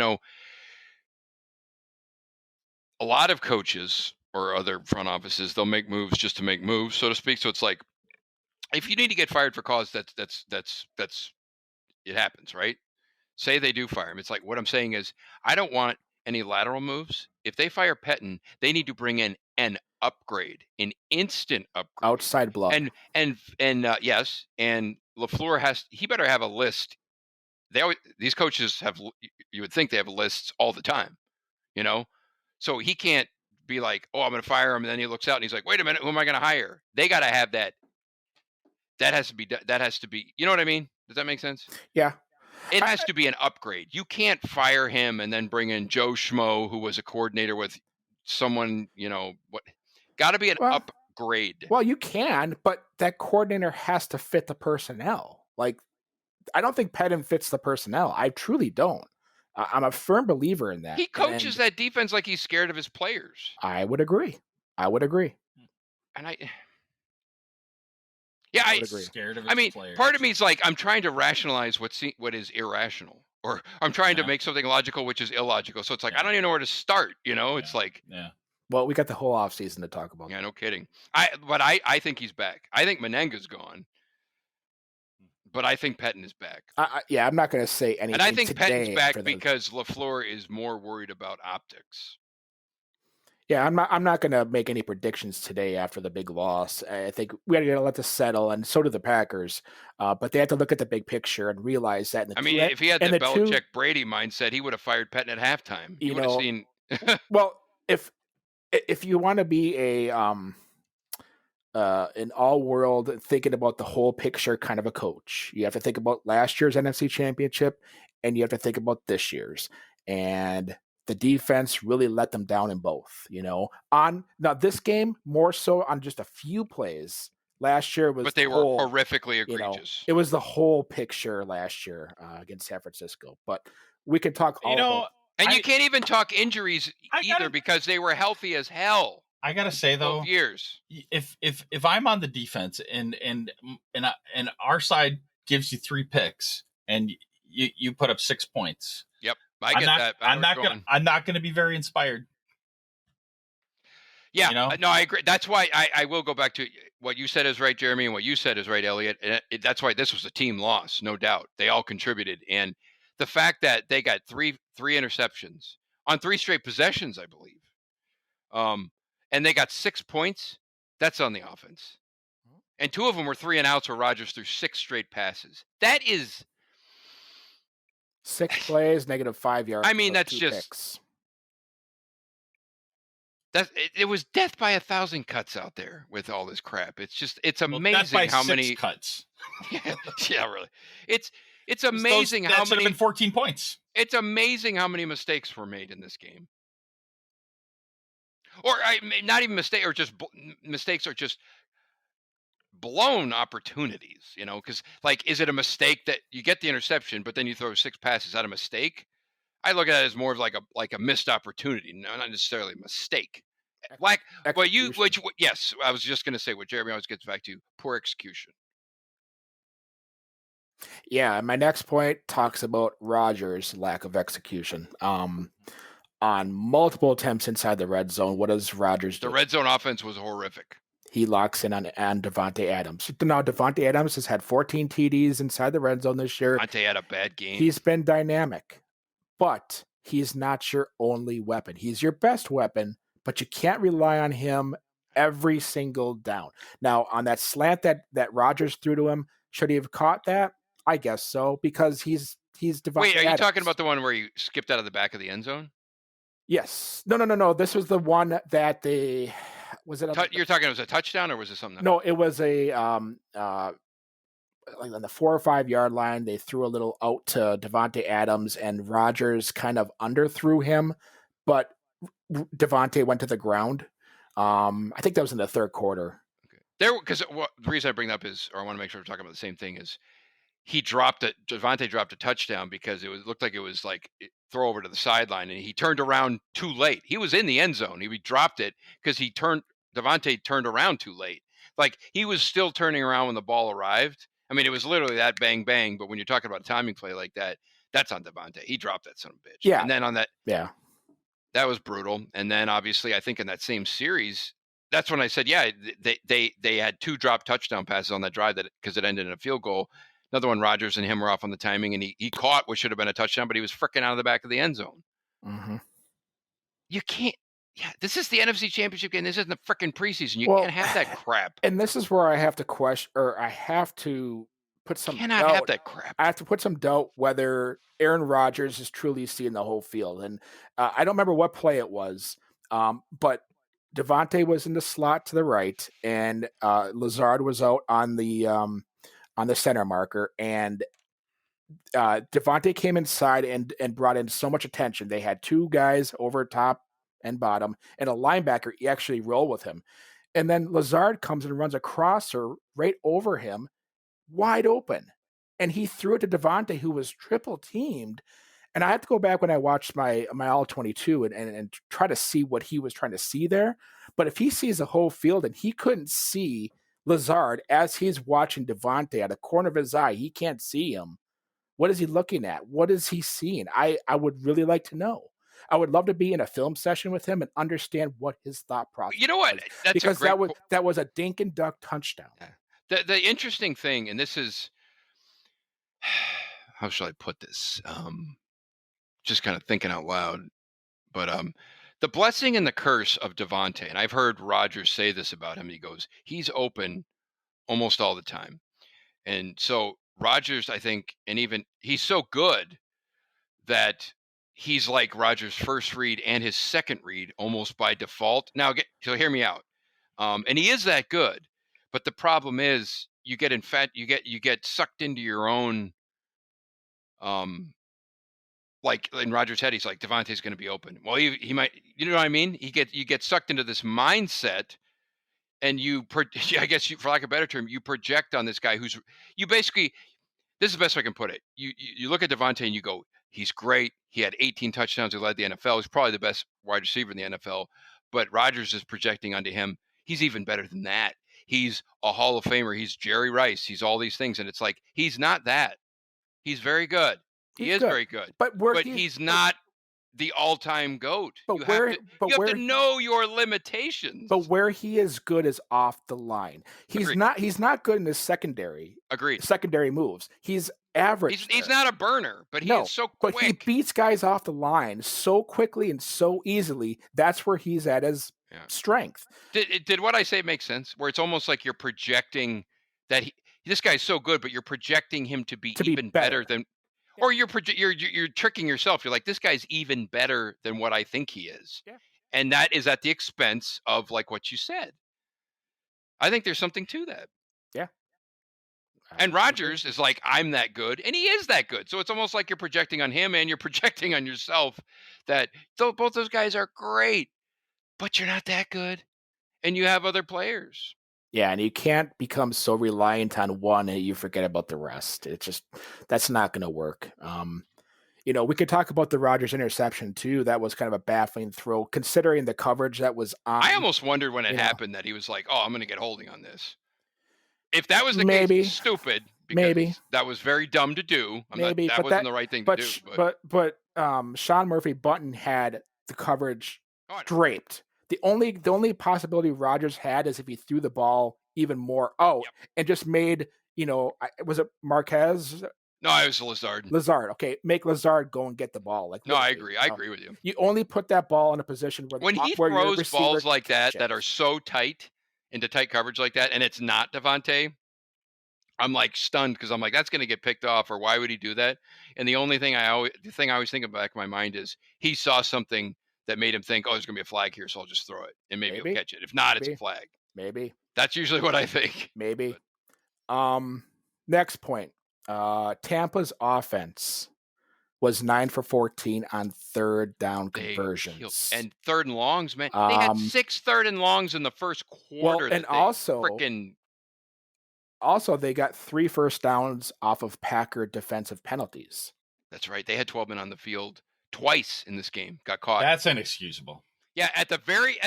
a lot of coaches or other front offices, they'll make moves just to make moves, so to speak. So it's like, if you need to get fired for cause, that's it happens, right? Say they do fire him. It's like, what I'm saying is, I don't want any lateral moves. If they fire Pettin, they need to bring in an upgrade, an instant upgrade, outside block. And yes, and LaFleur he better have a list. These coaches have, you would think they have lists all the time, So he can't be like, oh, I'm going to fire him. And then he looks out and he's like, wait a minute, who am I going to hire? They got to have that That has to be. You know what I mean? Does that make sense? Yeah. It has to be an upgrade. You can't fire him and then bring in Joe Schmo, who was a coordinator with someone. What? Got to be an upgrade. Well, you can, but that coordinator has to fit the personnel. Like, I don't think Pettin fits the personnel. I truly don't. I'm a firm believer in that. He coaches that defense like he's scared of his players. I would agree. And I would agree. Scared of his players. Part of me is like, I'm trying to rationalize what is irrational, or I'm trying to make something logical, which is illogical. So it's like, I don't even know where to start. It's like, Well, we got the whole offseason to talk about. Yeah, no kidding. I think he's back. I think Menenga's gone, but I think Pettin is back. I'm not going to say anything. And I think Pettin's back because LaFleur is more worried about optics. Yeah, I'm not going to make any predictions today after the big loss. I think we got to let this settle, and so do the Packers. But they have to look at the big picture and realize that. If he had the Belichick Brady mindset, he would have fired Pettin at halftime. You would have seen. Well, if you want to be an all-world thinking about the whole picture kind of a coach, you have to think about last year's NFC Championship, and you have to think about this year's. And the defense really let them down in both. Now this game more so on just a few plays. Last year was, but they were horrifically egregious. It was the whole picture last year against San Francisco. But we can talk all about. And you can't even talk injuries either because they were healthy as hell. I gotta say though, years. If I'm on the defense and our side gives you 3 picks and you put up 6 points. Yep, I get that. I'm not gonna be very inspired. Yeah, no, I agree. That's why I will go back to what you said is right, Jeremy, and what you said is right, Elliot. And that's why this was a team loss, no doubt. They all contributed, and the fact that they got three interceptions on 3 straight possessions, I believe, and they got 6 points, that's on the offense. And 2 of them were 3 and outs where Rodgers threw 6 straight passes. That is 6 plays, -5 yards. I mean, that's just picks. It was death by 1,000 cuts out there with all this crap. It's amazing how many cuts. yeah, really. It's amazing how many. That should have been 14 points. It's amazing how many mistakes were made in this game. Or not even mistakes, or just mistakes, or just blown opportunities. Because is it a mistake that you get the interception, but then you throw 6 passes? Is that a mistake? I look at it as more of like a missed opportunity, not necessarily a mistake. Yes, I was just going to say what Jeremy always gets back to: poor execution. Yeah, my next point talks about Rodgers' lack of execution. On multiple attempts inside the red zone, what does Rodgers do? The red zone offense was horrific. He locks in on Davante Adams. Now, Davante Adams has had 14 TDs inside the red zone this year. Davante had a bad game. He's been dynamic, but he's not your only weapon. He's your best weapon, but you can't rely on him every single down. Now, on that slant that Rodgers threw to him, should he have caught that? I guess so, because he's Davante Wait, are you Adams. talking about the one where he skipped out of the back of the end zone? Yes. No. This was the one that they was it. You're talking it was a touchdown, or was it something else? No, it was a like on the 4 or 5 yard line. They threw a little out to Davante Adams, and Rodgers kind of underthrew him, but Davante went to the ground. I think that was in the 3rd quarter. Okay. Because the reason I bring that up is, or I want to make sure we're talking about the same thing, is Davante dropped a touchdown because looked like it was like throw over to the sideline, and he turned around too late. He was in the end zone. He dropped it because Davante turned around too late. Like, he was still turning around when the ball arrived. I mean, it was literally that bang, bang. But when you're talking about a timing play like that, that's on Davante. He dropped that son of a bitch. Yeah. And then on that, yeah, that was brutal. And then obviously, I think in that same series, that's when I said, yeah, they had 2 drop touchdown passes on that drive because it ended in a field goal. Another one, Rodgers and him were off on the timing, and he caught what should have been a touchdown, but he was freaking out of the back of the end zone. Mm-hmm. You can't. Yeah, this is the NFC Championship game. This isn't the freaking preseason. You can't have that crap. And this is where I have to question, or I have to put some. Cannot doubt. Have that crap. I have to put some doubt whether Aaron Rodgers is truly seeing the whole field. And I don't remember what play it was, but Devontae was in the slot to the right, and Lazard was out on the center marker, and Devontae came inside and brought in so much attention. They had two guys over top and bottom, and a linebacker actually roll with him. And then Lazard comes and runs a crosser right over him, wide open. And he threw it to Devontae, who was triple teamed. And I have to go back when I watched my all 22 and try to see what he was trying to see there. But if he sees the whole field and he couldn't see Lazard as he's watching Devontae out of the corner of his eye, he can't see him. What is he looking at? What is he seeing? I would really like to know. I would love to be in a film session with him and understand what his thought process. You know what? Was, That's because that was a dink and duck touchdown. Yeah. The interesting thing, and this is, how shall I put this? Just kind of thinking out loud, but the blessing and the curse of Devontae, and I've heard Rodgers say this about him. He goes, he's open almost all the time, and so Rodgers, I think, and even he's so good that he's like Rodgers' first read and his second read almost by default. Now, so hear me out. And he is that good, but the problem is you get sucked into your own, like in Rodgers' head, he's like, Devontae's going to be open. Well, he might, you know what I mean? You get sucked into this mindset, and I guess for lack of a better term, you project on this guy you basically, this is the best way I can put it. You look at Devontae and you go, he's great. He had 18 touchdowns. He led the NFL. He's probably the best wide receiver in the NFL. But Rodgers is projecting onto him. He's even better than that. He's a Hall of Famer. He's Jerry Rice. He's all these things. And it's like, he's not that. He's very good. He is very good. But he's not the all-time GOAT. You have to know your limitations. But where he is good is off the line. He's not good in his secondary. Agreed. Secondary moves. He's average. He's not a burner, but he is so quick. But he beats guys off the line so quickly and so easily. That's where he's at his strength. Did what I say make sense? Where it's almost like you're projecting that this guy's so good, but you're projecting him to be even better than, or you're tricking yourself. You're like, this guy's even better than what I think he is. Yeah. And that is at the expense of, like what you said. I think there's something to that. Yeah. And Rodgers is like, I'm that good, and he is that good. So it's almost like you're projecting on him and you're projecting on yourself that both those guys are great, but you're not that good, and you have other players. Yeah, and you can't become so reliant on one and you forget about the rest. It's just, that's not going to work. We could talk about the Rodgers interception too. That was kind of a baffling throw, considering the coverage that was on. I almost wondered when it happened that he was like, "Oh, I'm going to get holding on this." If that was the case, stupid. Because that was very dumb to do. That wasn't the right thing to do. But Sean Murphy Button had the coverage draped. The only possibility Rodgers had is if he threw the ball even more out and just made, was it Marquez? No, it was Lazard. Lazard, okay, make Lazard go and get the ball. Like, no, I agree. I agree with you. You only put that ball in a position where when he throws balls like that are so tight into tight coverage like that, and it's not Devontae, I'm like stunned because I'm like, that's going to get picked off, or why would he do that? And the thing I always think in the back of my mind is he saw something that made him think, oh, there's going to be a flag here, so I'll just throw it, and maybe he'll catch it. If not, it's a flag. Maybe. That's usually what I think. Maybe. Next point. Tampa's offense was 9 for 14 on third down conversions. And third and longs, man. They had 6 third and longs in the first quarter. Well, and also they got 3 first downs off of Packer defensive penalties. That's right. They had 12 men on the field twice in this game. Got caught. That's inexcusable. Yeah, at the very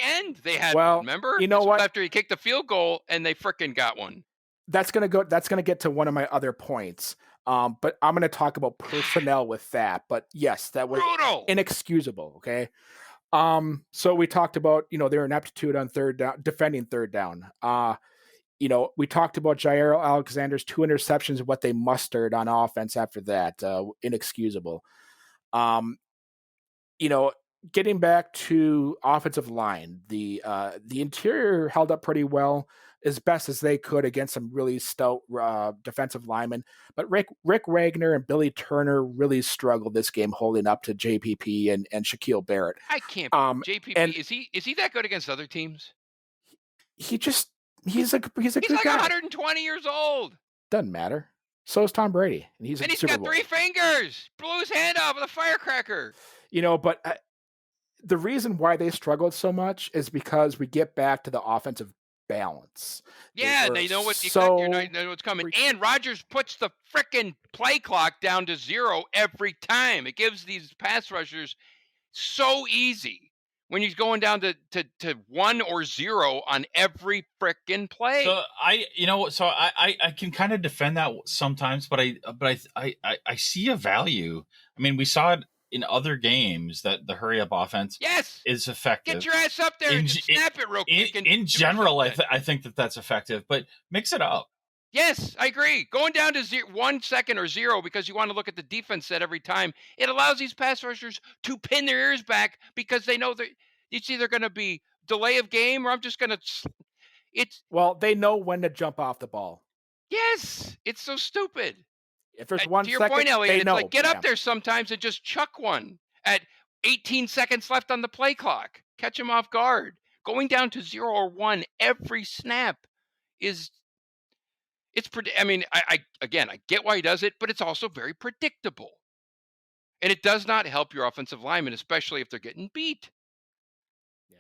end they had. Well, remember? You know what? After he kicked the field goal, and they frickin' got one. That's gonna get to one of my other points. But I'm gonna talk about personnel with that. But yes, that was brutal, inexcusable. Okay. So we talked about their ineptitude on third down, defending third down. We talked about Jair Alexander's 2 interceptions and what they mustered on offense after that. Inexcusable. Getting back to offensive line, the interior held up pretty well. as best as they could against some really stout defensive linemen. But Rick Wagner and Billy Turner really struggled this game holding up to JPP and Shaquille Barrett. I can't. JPP, is he that good against other teams? He's a good like guy. 120 years old. Doesn't matter. So is Tom Brady, and he's got 3 fingers. Blew his hand off with a firecracker. But the reason why they struggled so much is because we get back to the offensive balance. Yeah, they know what's coming. And Rodgers puts the frickin' play clock down to 0 every time. It gives these pass rushers so easy when he's going down to 1 or 0 on every frickin' play. So I can kind of defend that sometimes, but I see a value. I mean, we saw it in other games that the hurry up offense is effective. Get your ass up there and just snap it real quick. In general, I think that's effective, but mix it up. Yes, I agree. Going down to 1 second or 0 because you want to look at the defense set every time. It allows these pass rushers to pin their ears back because they know that it's either going to be delay of game or I'm just going to. Well, they know when to jump off the ball. Yes, it's so stupid. If there's 1 second, to your second, point, Elliot, they know. Like get up there sometimes and just chuck one at 18 seconds left on the play clock. Catch him off guard. Going down to 0 or 1 every snap is. I mean, I get why he does it, but it's also very predictable. And it does not help your offensive linemen, especially if they're getting beat. Yeah.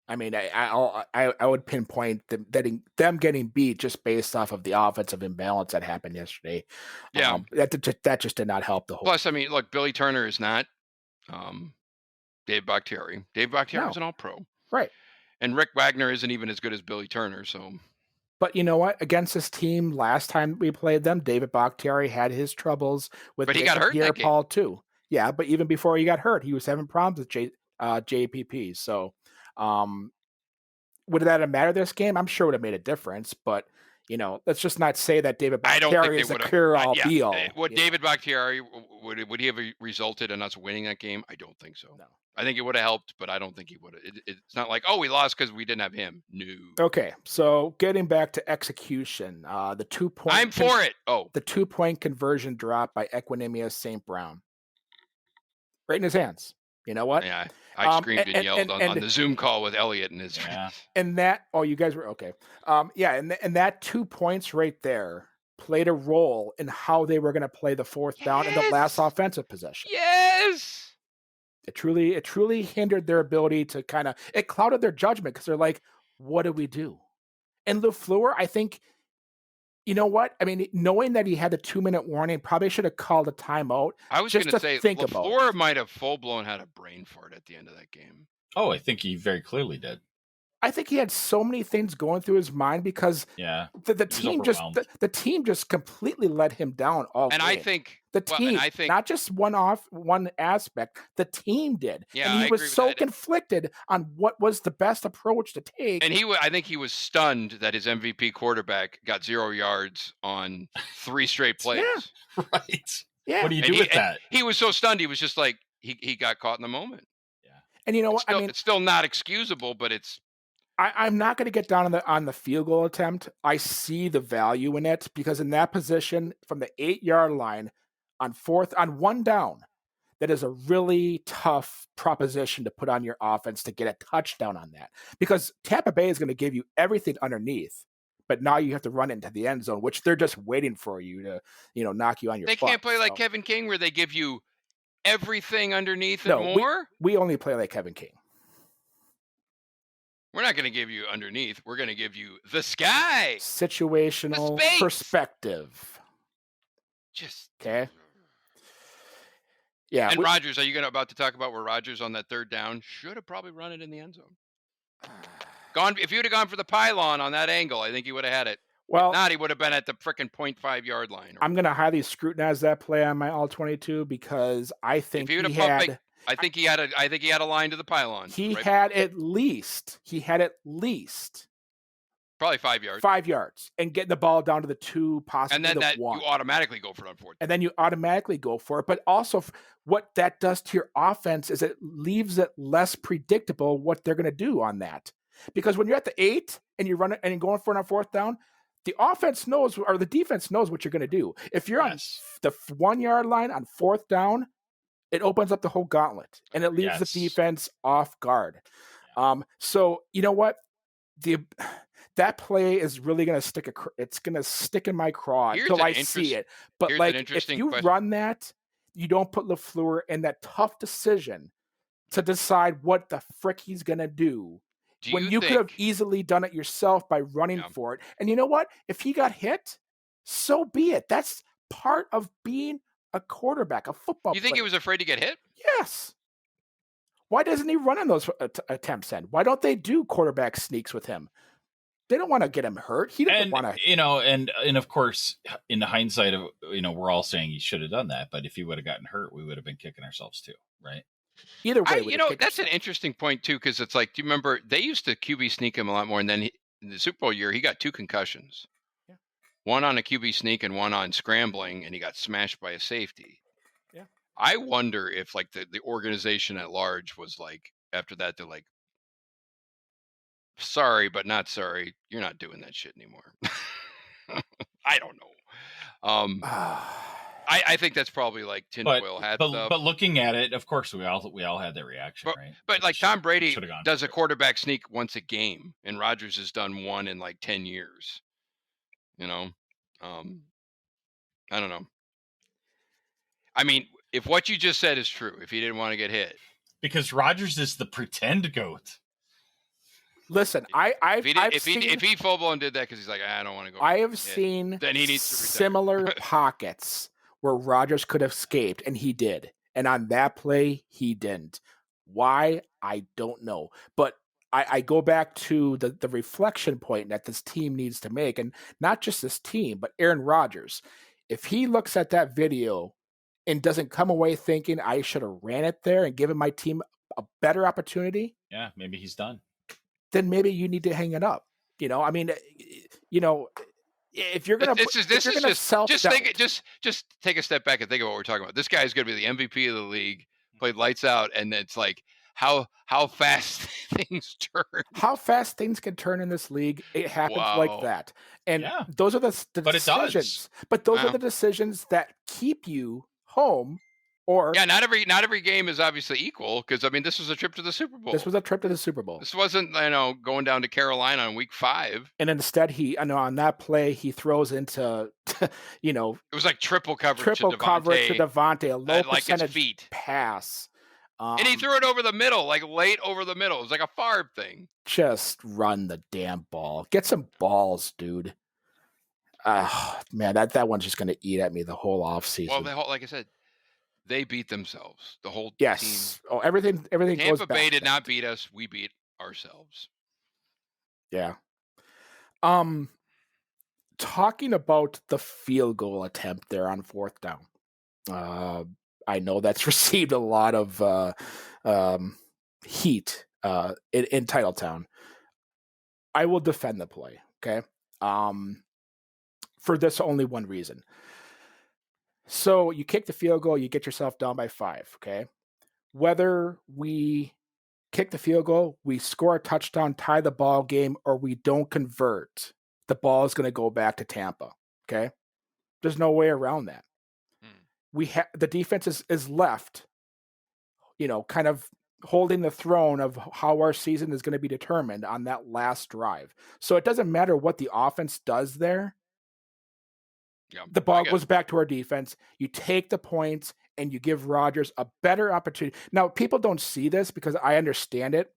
I mean, I would pinpoint them getting beat just based off of the offensive imbalance that happened yesterday. Yeah. That just did not help the whole. Plus, I mean, look, Billy Turner is not Dave Bakhtiari. Dave Bakhtiari is an all-pro. Right. And Rick Wagner isn't even as good as Billy Turner, so... But you know what? Against this team, last time we played them, David Bakhtiari had his troubles with. But he got hurt that game. Paul too. Yeah, but even before he got hurt, he was having problems with JPP. So, would that have mattered this game? I'm sure it would have made a difference. But let's just not say that David Bakhtiari is the cure-all be-all. David Bakhtiari would he have resulted in us winning that game? I don't think so. No. I think it would have helped, but I don't think he would have. It's not like, we lost because we didn't have him. No. Okay, so getting back to execution, the 2-point. I'm for it. The 2-point conversion drop by Equinemius St. Brown. Right in his hands. You know what? Yeah, I screamed and yelled on the Zoom call with Elliot and his. Yeah. And that. Oh, you guys were okay. And that 2 points right there played a role in how they were going to play the 4th down in the last offensive possession. Yes. It truly hindered their ability to it clouded their judgment because they're like, what do we do? And LaFleur, I think, you know what? I mean, knowing that he had the 2-minute warning, probably should have called a timeout. I was going to say, LaFleur might have full-blown had a brain fart at the end of that game. Oh, I think he very clearly did. I think he had so many things going through his mind because the team just completely let him down all game. And I think the team, not just one aspect, the team did. Yeah, and he was so conflicted on what was the best approach to take. And I think he was stunned that his MVP quarterback got 0 yards on 3 straight plays. Yeah. Right. Yeah. What do you do with that? He was so stunned. He was just like, he got caught in the moment. Yeah. And you know what? It's still not excusable, but it's. I'm not going to get down on the field goal attempt. I see the value in it because in that position from the 8-yard line on 1 down, that is a really tough proposition to put on your offense to get a touchdown on that because Tampa Bay is going to give you everything underneath, but now you have to run into the end zone, which they're just waiting for you to, knock you on your butt. They can't play like Kevin King where they give you everything underneath and more? We only play like Kevin King. We're not going to give you underneath. We're going to give you the sky. Situational perspective. Just okay. Yeah. And Rodgers, are you about to talk about where Rodgers on that 3rd down should have probably run it in the end zone? If you would have gone for the pylon on that angle, I think he would have had it. Well, if not, he would have been at the frickin' 0.5 yard line. I'm going to highly scrutinize that play on my all 22 because I think I think he had a line to the pylon. He had at least probably 5 yards. 5 yards and getting the ball down to the 2, possibly and then the 1. You automatically go for it on 4th. And then you automatically go for it. But also what that does to your offense is it leaves it less predictable what they're going to do on that. Because when you're at the 8 and you run it and you're going for it on fourth down, the offense knows or the defense knows what you're going to do. If you're on the 1 yard line on fourth down, it opens up the whole gauntlet and it leaves the defense off guard. So you know what? That play is really going to stick. It's going to stick in my craw until I see it. But like, if you run that, you don't put LaFleur in that tough decision to decide what the frick he's going to do. When you could have easily done it yourself by running for it. And you know what? If he got hit, so be it. That's part of being a quarterback, a football player. You think he was afraid to get hit? Yes. Why doesn't he run in those attempts then? Why don't they do quarterback sneaks with him? They don't want to get him hurt. He doesn't want to. And of course, in hindsight, we're all saying he should have done that. But if he would have gotten hurt, we would have been kicking ourselves too, right? Either way, that's an interesting point too, because it's like, do you remember they used to QB sneak him a lot more, and then in the Super Bowl year he got 2 concussions, one on a QB sneak and one on scrambling, and he got smashed by a safety. Yeah, I wonder if like the organization at large was like after that they're like, sorry but not sorry, you're not doing that shit anymore. I don't know. I think that's probably like tinfoil hat stuff. But looking at it, of course, we all had that reaction, right? But like Tom Brady does a quarterback sneak once a game, and Rodgers has done one in like 10 years. I don't know. I mean, if what you just said is true, if he didn't want to get hit, because Rodgers is the pretend GOAT. Listen, if he full blown did that because he's like, I don't want to go. I have seen then he needs to similar pockets where Rodgers could have escaped, and he did. And on that play, he didn't. Why? I don't know. But I go back to the reflection point that this team needs to make, and not just this team, but Aaron Rodgers. If he looks at that video and doesn't come away thinking I should have ran it there and given my team a better opportunity, maybe he's done. Then maybe you need to hang it up. I mean, if you're gonna just take a step back and think about what we're talking about. This guy is going to be the MVP of the league, played lights out, and it's like how fast things turn. How fast things can turn in this league. It happens like that, and those are the decisions. But those are the decisions that keep you home. Or not every game is obviously equal, because I mean this was a trip to the Super Bowl. This was a trip to the Super Bowl. This wasn't going down to Carolina in week 5. And instead on that play he throws into it was like triple coverage to Devontae, a low like percentage feet pass. And he threw it over the middle, like late over the middle. It was like a Favre thing. Just run the damn ball. Get some balls, dude. Man, that one's just going to eat at me the whole offseason. Well, like I said, they beat themselves. The whole team. Oh, everything Tampa goes back. Tampa Bay did not beat us. We beat ourselves. Yeah. Talking about the field goal attempt there on fourth down. I know that's received a lot of heat in Titletown. I will defend the play, okay? For this only one reason. So you kick the field goal, you get yourself down by 5, okay? Whether we kick the field goal, we score a touchdown, tie the ball game, or we don't convert, the ball is going to go back to Tampa, okay? There's no way around that. The defense is left, kind of holding the throne of how our season is going to be determined on that last drive. So it doesn't matter what the offense does there. Yeah, the ball goes back to our defense. You take the points and you give Rodgers a better opportunity. Now, people don't see this because I understand it,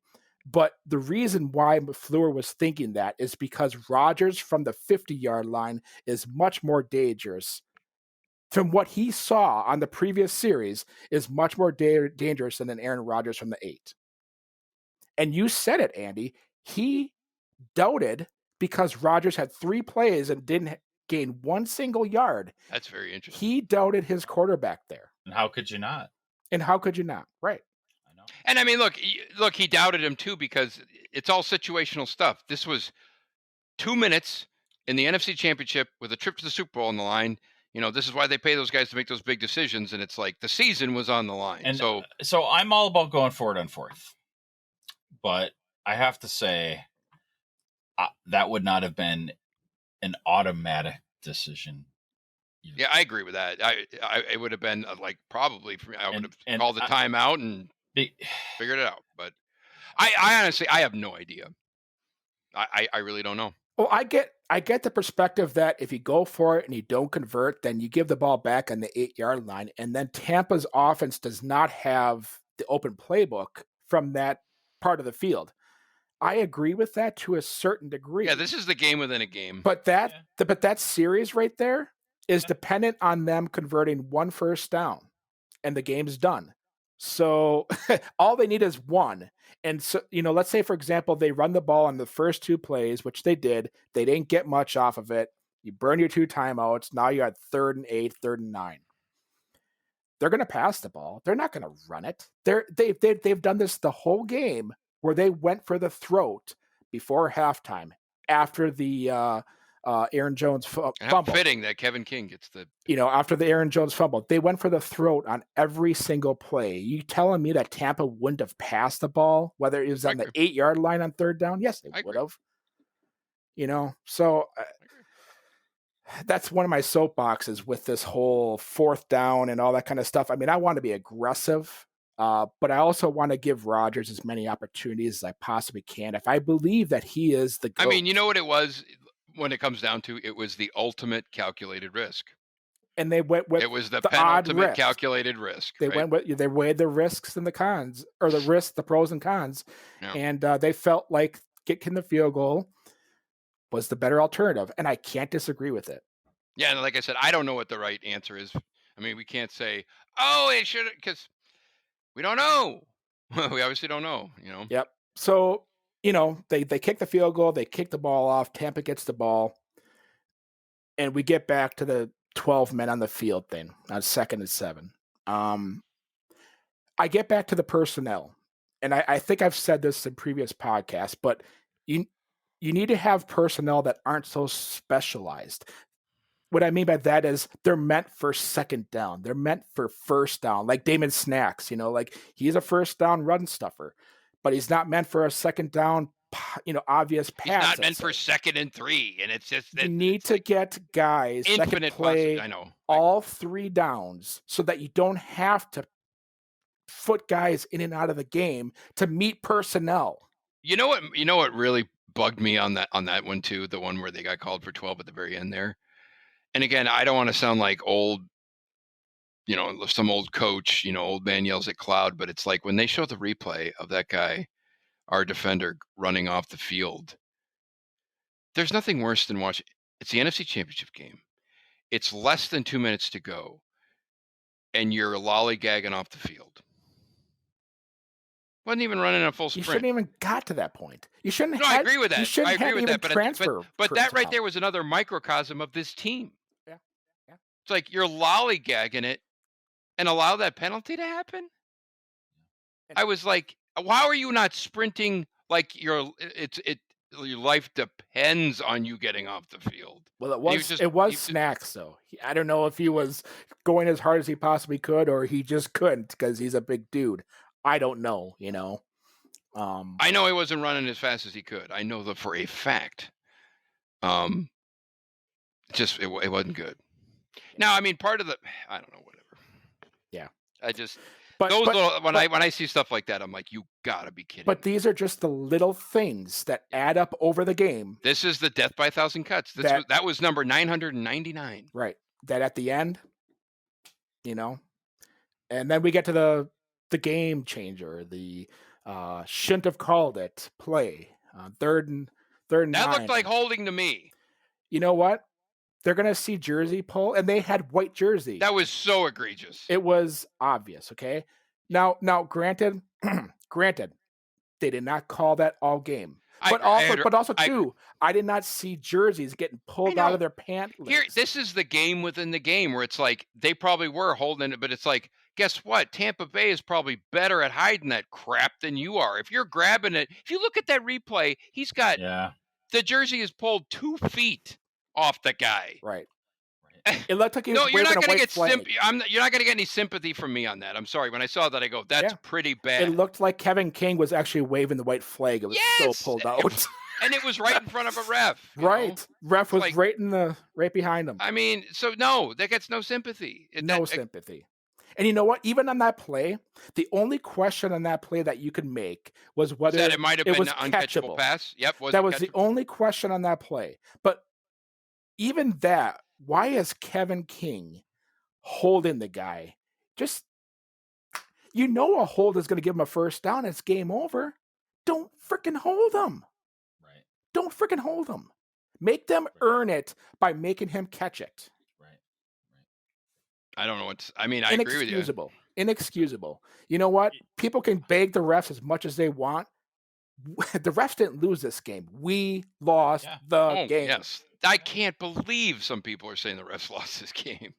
but the reason why LaFleur was thinking that is because Rodgers from the 50-yard line is much more dangerous. From what he saw on the previous series, is much more dangerous than an Aaron Rodgers from the 8. And you said it, Andy. He doubted because Rodgers had 3 plays and didn't gain 1 single yard. That's very interesting. He doubted his quarterback there. And how could you not? Right. I know. And I mean, look, he doubted him too because it's all situational stuff. This was 2 minutes in the NFC Championship with a trip to the Super Bowl on the line. This is why they pay those guys to make those big decisions, and it's like the season was on the line. And so I'm all about going forward on 4th. But I have to say that would not have been an automatic decision. Yeah, I agree with that. It would have been like probably for me. I would have called the timeout and figured it out. But I honestly, I have no idea. I really don't know. Well, I get the perspective that if you go for it and you don't convert, then you give the ball back on the 8-yard line, and then Tampa's offense does not have the open playbook from that part of the field. I agree with that to a certain degree. Yeah, this is the game within a game. But that series right there is dependent on them converting one first down, and the game's done. So all they need is one. And so, let's say, for example, they run the ball on the first 2 plays, which they did. They didn't get much off of it. You burn your 2 timeouts. Now you're at 3rd and 8, 3rd and 9. They're going to pass the ball. They're not going to run it. They've done this the whole game where they went for the throat before halftime after the Aaron Jones fumble. And how fitting that Kevin King gets the... after the Aaron Jones fumble, they went for the throat on every single play. You telling me that Tampa wouldn't have passed the ball, whether it was on the 8-yard line on 3rd down? Yes, they would have. So that's one of my soapboxes with this whole 4th down and all that kind of stuff. I mean, I want to be aggressive, but I also want to give Rodgers as many opportunities as I possibly can. If I believe that he is the GOAT. I mean, you know what it was? When it comes down to it, was the ultimate calculated risk. And they went with it was the penultimate calculated risk. They went with they weighed the risks and the cons, or the pros and cons, and they felt like kicking the field goal was the better alternative, and I can't disagree with it. Yeah, and like I said, I don't know what the right answer is. I mean, we can't say, "Oh, it should," because we don't know. We obviously don't know. Yep. So they kick the field goal, they kick the ball off. Tampa gets the ball, and we get back to the 12 men on the field thing on 2nd and 7. I get back to the personnel, and I think I've said this in previous podcasts, but you need to have personnel that aren't so specialized. What I mean by that is they're meant for 2nd down. They're meant for 1st down, like Damon Snacks, like he's a 1st down run stuffer, but he's not meant for a 2nd down, obvious pass. He's not meant for 2nd and 3, and it's just you need to get guys that can play all 3 downs so that you don't have to foot guys in and out of the game to meet personnel. You know what really bugged me on that one too, the one where they got called for 12 at the very end there. And again, I don't want to sound like old, some old coach, old man yells at cloud, but it's like when they show the replay of that guy, our defender, running off the field, there's nothing worse than watching. It's the NFC Championship game. It's less than 2 minutes to go, and you're lollygagging off the field. Wasn't even running a full sprint. You shouldn't even got to that point. You shouldn't. No, I agree with that. You shouldn't have even transfer. But that right there was another microcosm of this team. Yeah. It's like you're lollygagging it and allow that penalty to happen. I was like, how are you not sprinting like your life depends on you getting off the field? Well, it was Snacks, though. I don't know if he was going as hard as he possibly could or he just couldn't because he's a big dude. I don't know, I know he wasn't running as fast as he could. I know that for a fact. It wasn't good. Now, I mean, part of I don't know, whatever. Yeah. When I see stuff like that, I'm like, you gotta be kidding. But these are just the little things that add up over the game. This is the death by 1,000 cuts. That was number 999. Right. That at the end, and then we get to the game changer, the shouldn't have called it play. 3rd and 9. That looked like holding to me. You know what? They're going to see jersey pull, and they had white jersey. That was so egregious. It was obvious, okay? Now, granted, they did not call that all game. But also, I did not see jerseys getting pulled out of their pant legs. Here, this is the game within the game where it's like they probably were holding it, but it's like, guess what? Tampa Bay is probably better at hiding that crap than you are. If you're grabbing it, if you look at that replay, he's got the jersey is pulled 2 feet off the guy. Right. It looked like he was No, you're waving not a going to white get flag. you're not going to get any sympathy from me on that. I'm sorry. When I saw that, I go, that's pretty bad. It looked like Kevin King was actually waving the white flag. It was so pulled out. And it was right in front of a ref. Right. Ref was like, right behind him. I mean, so no, that gets no sympathy. Sympathy. And you know what? Even on that play, the only question on that play that you could make was whether it might have been was an uncatchable pass. Yep. That was the only question on that play. But even that, why is Kevin King holding the guy? Just, a hold is going to give him a first down. It's game over. Don't freaking hold him. Right. Don't freaking hold him. Make them earn it by making him catch it. I don't know I agree with you. Inexcusable. You know what? People can beg the refs as much as they want. The refs didn't lose this game. We lost the game. Yes. I can't believe some people are saying the refs lost this game.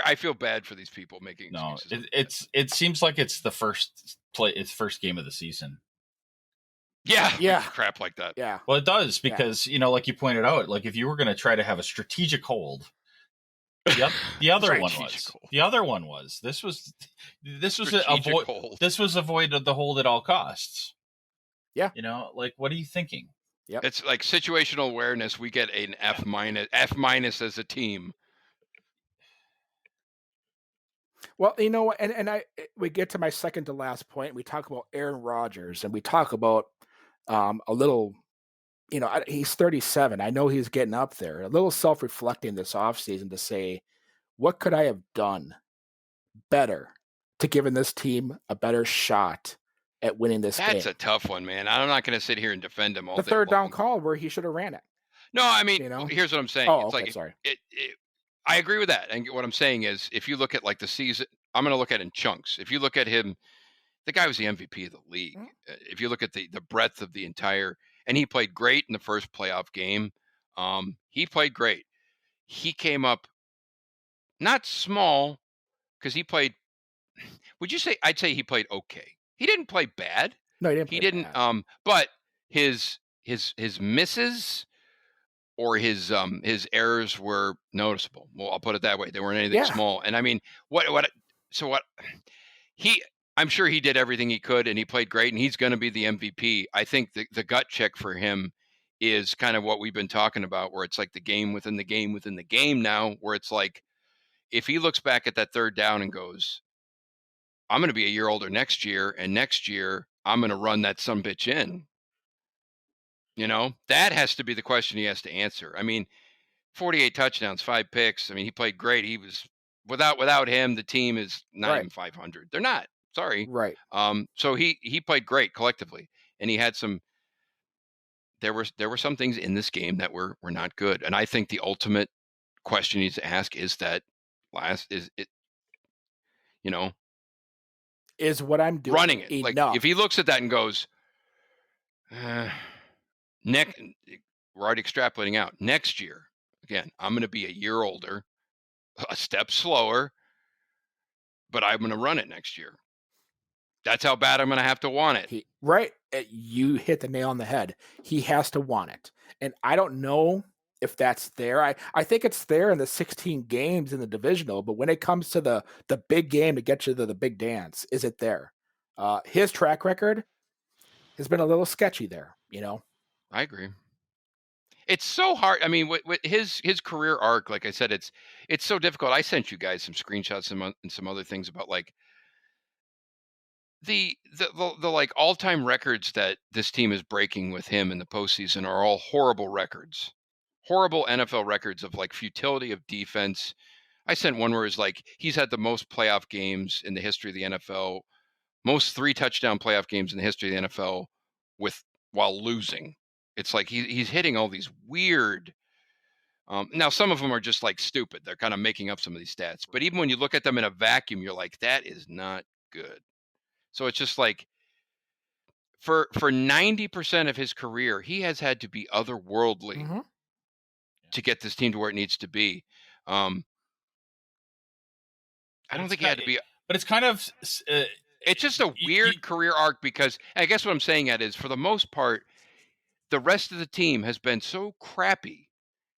I feel bad for these people making excuses. It seems like it's the first game of the season. Yeah. Crap like that. Yeah. Well, it does because, like you pointed out, like if you were going to try to have a strategic hold, the other one was this was avoided the hold at all costs. Yeah. Like what are you thinking? Yeah. It's like situational awareness. We get an F minus as a team. Well, and we get to my second to last point. We talk about Aaron Rodgers and we talk about a little, he's 37. I know he's getting up there. A little self-reflecting this offseason to say, what could I have done better to giving this team a better shot at winning this game? That's a tough one, man. I'm not going to sit here and defend him all day. The third down call where he should have ran it. No, I mean, here's what I'm saying. Oh, it's okay, sorry. I agree with that. And what I'm saying is, if you look at like the season, I'm going to look at it in chunks. If you look at him, the guy was the MVP of the league. Mm-hmm. If you look at the breadth of the entire, and he played great in the first playoff game. He played great. He came up not small because he played. Would you say? I'd say he played okay. He didn't play bad. No, he didn't. Bad. But his misses or his errors were noticeable. Well, I'll put it that way. They weren't anything small. And I mean, I'm sure he did everything he could and he played great and he's going to be the MVP. I think the gut check for him is kind of what we've been talking about, where it's like the game within the game within the game now, where it's like, if he looks back at that third down and goes, I'm going to be a year older next year, and next year I'm going to run that sumbitch in. That has to be the question he has to answer. I mean, 48 touchdowns, 5 picks. I mean, he played great. He was without him, the team is not even 500. They're not. Sorry. Right. So he played great collectively, and he had some. There were some things in this game that were not good, and I think the ultimate question he needs to ask is that is what I'm doing running it enough? Like if he looks at that and goes, we're already extrapolating out. Next year, again, I'm going to be a year older, a step slower, but I'm going to run it next year. That's how bad I'm going to have to want it. Right. You hit the nail on the head. He has to want it. And I don't know if that's there. I think it's there in the 16 games in the divisional, but when it comes to the big game to get you to the big dance, is it there? His track record has been a little sketchy there, I agree. It's so hard. I mean, with his career arc, like I said, it's so difficult. I sent you guys some screenshots and some other things about like the like all-time records that this team is breaking with him in the postseason are all horrible records. Horrible NFL records of like futility of defense. I sent one where it's like he's had the most playoff games in the history of the NFL, most 3 touchdown playoff games in the history of the NFL while losing. It's like he's hitting all these weird. Now some of them are just like stupid. They're kind of making up some of these stats. But even when you look at them in a vacuum, you're like, that is not good. So it's just like for 90% of his career, he has had to be otherworldly to get this team to where it needs to be. I don't think he had to be. But it's kind of it's just a weird career arc because I guess what I'm saying at is for the most part, the rest of the team has been so crappy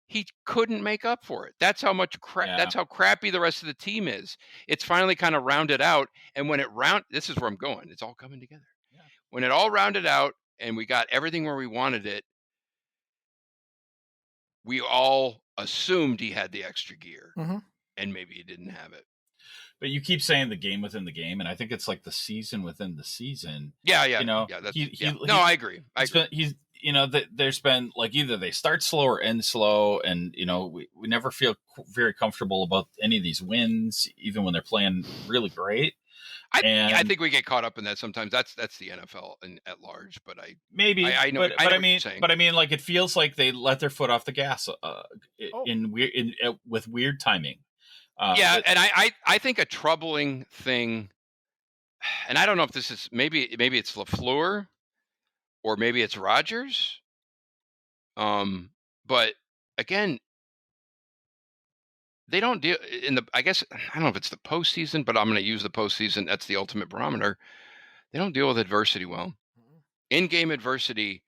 he couldn't make up for it. That's how much that's how crappy the rest of the team is. It's finally kind of rounded out, and when this is where I'm going. It's all coming together. Yeah. When it all rounded out and we got everything where we wanted it, we all assumed he had the extra gear, and maybe he didn't have it. But you keep saying the game within the game, and I think it's like the season within the season. Yeah. No, I agree. There's been like either they start slow or end slow, and we never feel very comfortable about any of these wins, even when they're playing really great. I think we get caught up in that sometimes. That's the NFL at large, but I know. But I mean, like it feels like they let their foot off the gas with weird timing. And I think a troubling thing, and I don't know if this is maybe it's LaFleur or maybe it's Rodgers. But again, they don't deal I guess I don't know if it's the postseason, but I'm going to use the postseason. That's the ultimate barometer. They don't deal with adversity well. In-game adversity,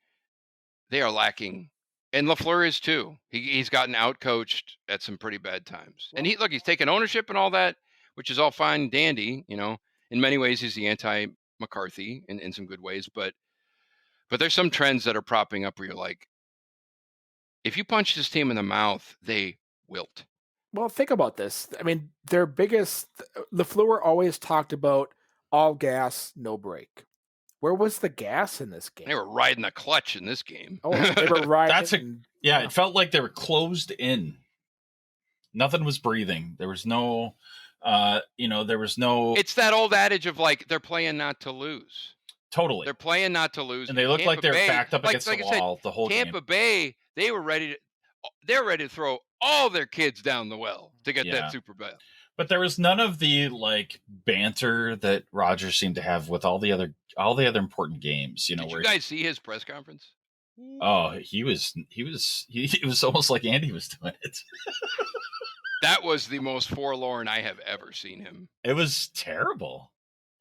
they are lacking. And LaFleur is too. He's gotten out-coached at some pretty bad times. And he's taken ownership and all that, which is all fine and dandy. In many ways, he's the anti-McCarthy in some good ways. But there's some trends that are propping up where you're like, if you punch this team in the mouth, they wilt. Well, think about this. I mean, LaFleur always talked about all gas, no brake. Where was the gas in this game? They were riding the clutch in this game. Oh, they were riding. It felt like they were closed in. Nothing was breathing. There was no, there was no. It's that old adage of like they're playing not to lose. Totally, they're playing not to lose, and they looked like they were backed up against the wall the whole game. Tampa Bay, they were ready to throw all their kids down the well to get that Super Bowl. But there was none of the like banter that Rodgers seemed to have with all the other important games. Did you guys see his press conference? Oh, he was almost like Andy was doing it. That was the most forlorn I have ever seen him. It was terrible.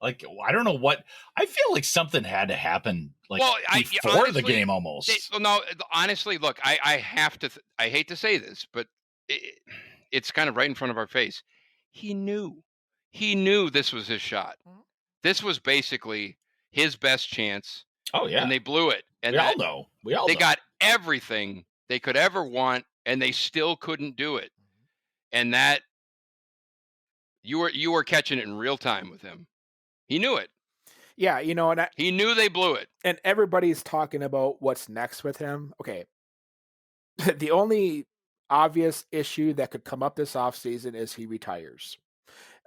Like, I don't know what. I feel like something had to happen before the game almost. No, honestly, look, I have to. I hate to say this, but it's kind of right in front of our face. He knew this was his shot. This was basically his best chance. Oh yeah, and they blew it. And we all know. They got everything they could ever want, and they still couldn't do it. And that you were catching it in real time with him. He knew it. Yeah, and he knew they blew it. And everybody's talking about what's next with him. Okay. The only obvious issue that could come up this offseason is he retires.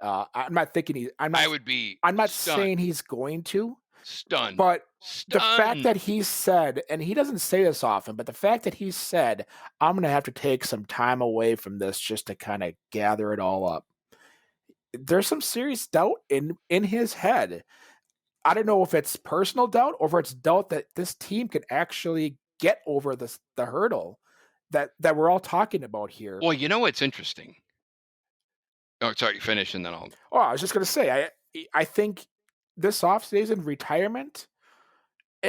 I'm not thinking I'm not saying he's going to. Stunned. But the fact that he said, and he doesn't say this often, but the fact that he said, I'm going to have to take some time away from this just to kind of gather it all up. There's some serious doubt in his head. I don't know if it's personal doubt or if it's doubt that this team could actually get over the hurdle that we're all talking about here. Well, what's interesting? Oh, sorry, finish and then I'll. Oh, I was just going to say, I think this offseason retirement,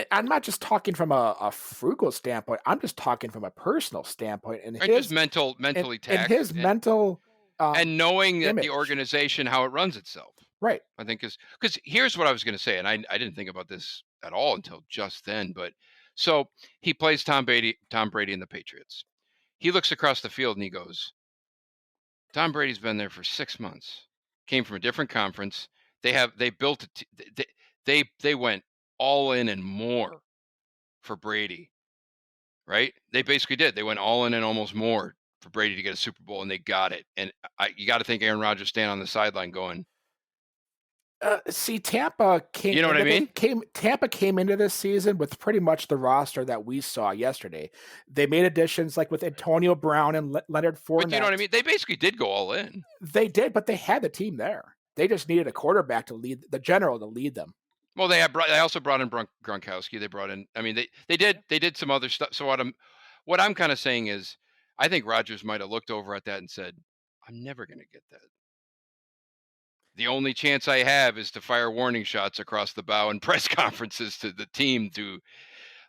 I'm not just talking from a frugal standpoint. I'm just talking from a personal standpoint. And just mentally taxed. And his mental. And knowing that image. The organization, how it runs itself. Right. I think because here's what I was going to say, and I didn't think about this at all until just then. But so he plays Tom Brady in the Patriots. He looks across the field and he goes, Tom Brady's been there for 6 months. Came from a different conference. They built they went all in and more for Brady. Right? They basically did. They went all in and almost more for Brady to get a Super Bowl, and they got it. And you got to think Aaron Rodgers standing on the sideline going, see, Tampa came. You know what I mean? Tampa came into this season with pretty much the roster that we saw yesterday. They made additions like with Antonio Brown and Leonard Fournette. But you know what I mean? They basically did go all in. They did, but they had the team there. They just needed a quarterback to lead the general to lead them. Well, they also brought in Gronkowski. They brought in. I mean, they did some other stuff. So what I'm kind of saying is, I think Rodgers might have looked over at that and said, I'm never going to get that. The only chance I have is to fire warning shots across the bow in press conferences to the team to,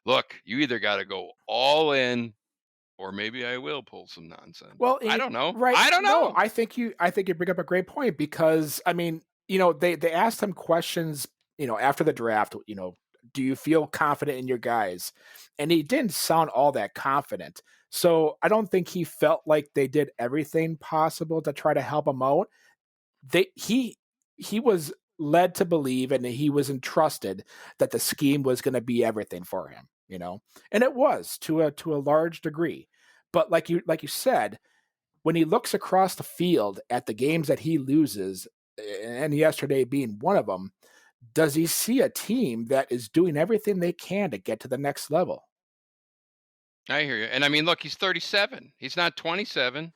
look, you either got to go all in or maybe I will pull some nonsense. Well, I don't know. right? I don't No, know. I think you bring up a great point because I mean, they asked him questions, after the draft. Do you feel confident in your guys? And he didn't sound all that confident. So I don't think he felt like they did everything possible to try to help him out. He was led to believe and he was entrusted that the scheme was going to be everything for him, and it was to a large degree. But like you said, when he looks across the field at the games that he loses, and yesterday being one of them, does he see a team that is doing everything they can to get to the next level? I hear you. And I mean, look, he's 37. He's not 27.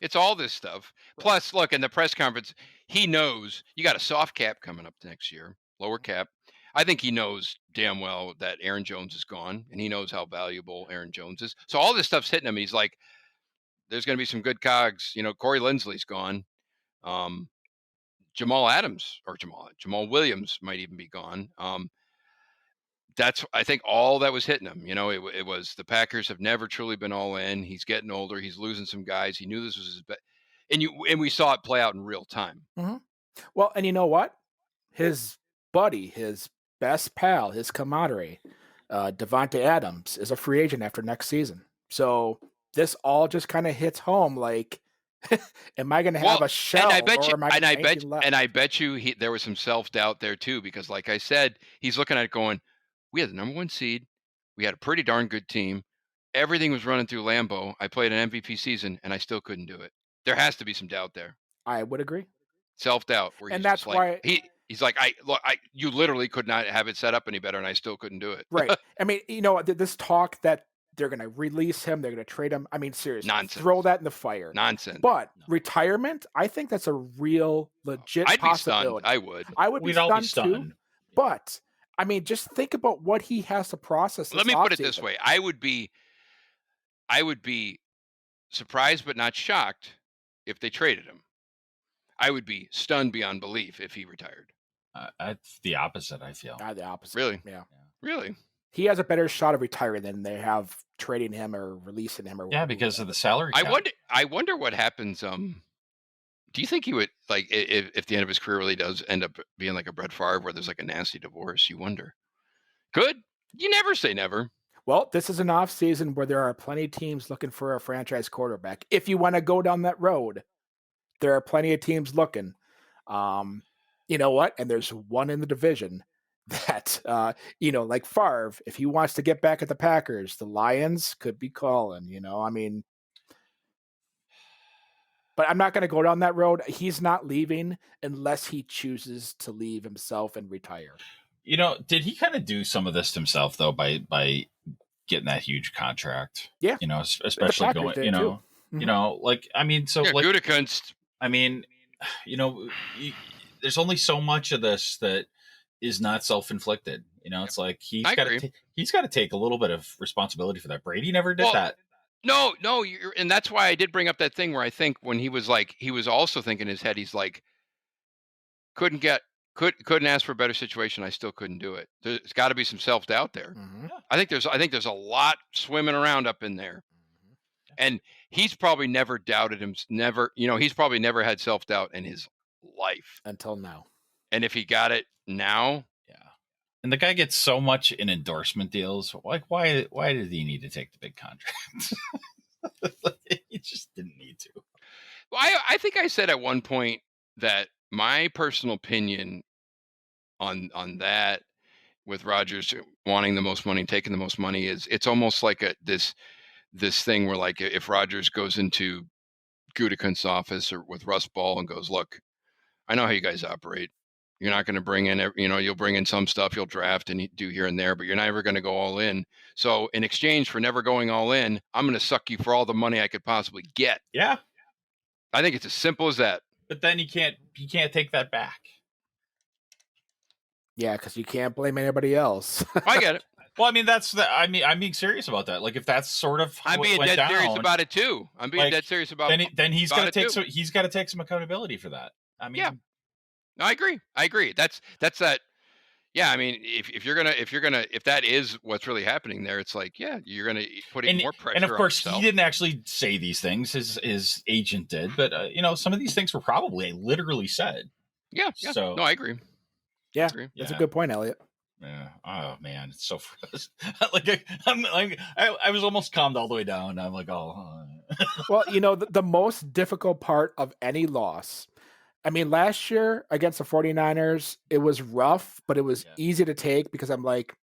It's all this stuff. Plus, look, in the press conference, he knows you got a soft cap coming up next year, lower cap. I think he knows damn well that Aaron Jones is gone, and he knows how valuable Aaron Jones is. So all this stuff's hitting him. He's like, there's going to be some good cogs. Corey Lindsley's gone. Jamal Williams might even be gone. That's, I think, all that was hitting him. It was the Packers have never truly been all in. He's getting older. He's losing some guys. He knew this was his best. And we saw it play out in real time. Mm-hmm. Well, and you know what? His buddy, his best pal, his camaraderie, Devontae Adams, is a free agent after next season. So this all just kind of hits home. Like, am I going to have a shell? And I bet you, or am I I bet you, there was some self-doubt there too, because like I said, he's looking at it going, we had the number 1 seed. We had a pretty darn good team. Everything was running through Lambeau. I played an MVP season, and I still couldn't do it. There has to be some doubt there. I would agree. Self-doubt, where and that's why he's like, you literally could not have it set up any better, and I still couldn't do it. Right. I mean, this talk that they're going to release him, they're going to trade him. I mean, seriously, nonsense. Throw that in the fire. Nonsense. But retirement, I think that's a real, legit possibility. I'd be stunned. I would be stunned too. But I mean, just think about what he has to process. Let me put it this way: I would be surprised but not shocked if they traded him. I would be stunned beyond belief if he retired. It's the opposite, I feel. The opposite. Really? Yeah. Really? He has a better shot of retiring than they have trading him or releasing him. Yeah, because of the salary cap. I wonder what happens. Do you think he would, like, if the end of his career really does end up being like a Brett Favre, where there's like a nasty divorce? You wonder. Could. You never say never. Well, this is an off season where there are plenty of teams looking for a franchise quarterback. If you want to go down that road, there are plenty of teams looking. You know what? And there's one in the division that, like Favre, if he wants to get back at the Packers, the Lions could be calling, I mean, but I'm not going to go down that road. He's not leaving unless he chooses to leave himself and retire. Did he kind of do some of this himself though, by getting that huge contract? Yeah. Especially going, Mm-hmm. like, I mean, so like, Gutekunst. I mean, there's only so much of this that is not self-inflicted. It's like he's got to take a little bit of responsibility for that. Brady never did that. No, and that's why I did bring up that thing where I think when he was also thinking in his head, he's like, couldn't ask for a better situation. I still couldn't do it. There's got to be some self-doubt there. Mm-hmm. I think there's a lot swimming around up in there. And he's probably never doubted him. He's probably never had self-doubt in his life until now. And if he got it now, yeah. And the guy gets so much in endorsement deals. Like, why did he need to take the big contract? He just didn't need to. Well, I think I said at one point that my personal opinion on that, with Rodgers wanting the most money, taking the most money, is it's almost like this thing where, like, if Rodgers goes into Gutekunst's office or with Russ Ball and goes, look, I know how you guys operate. You're not going to bring in, you'll bring in some stuff, you'll draft and do here and there, but you're never going to go all in. So in exchange for never going all in, I'm going to suck you for all the money I could possibly get. Yeah. I think it's as simple as that. But then he can't take that back. Yeah, because you can't blame anybody else. I get it. Well, I mean, I'm being serious about that. Like, if that's sort of how I'm being dead serious about it too. I'm being dead serious about it. Then he's got to take some accountability for that. I mean, yeah. No, I agree. That's that. Yeah, I mean, if that is what's really happening there, it's like, yeah, you're gonna put more pressure. And of course, on yourself. he didn't actually say these things; his agent did. But some of these things were probably literally said. Yeah. So no, I agree. Yeah, that's a good point, Elliot. Yeah. Oh man, it's so I was almost calmed all the way down. I'm like, oh. Well, the most difficult part of any loss. I mean, last year against the 49ers, it was rough, but it was easy to take because I'm like,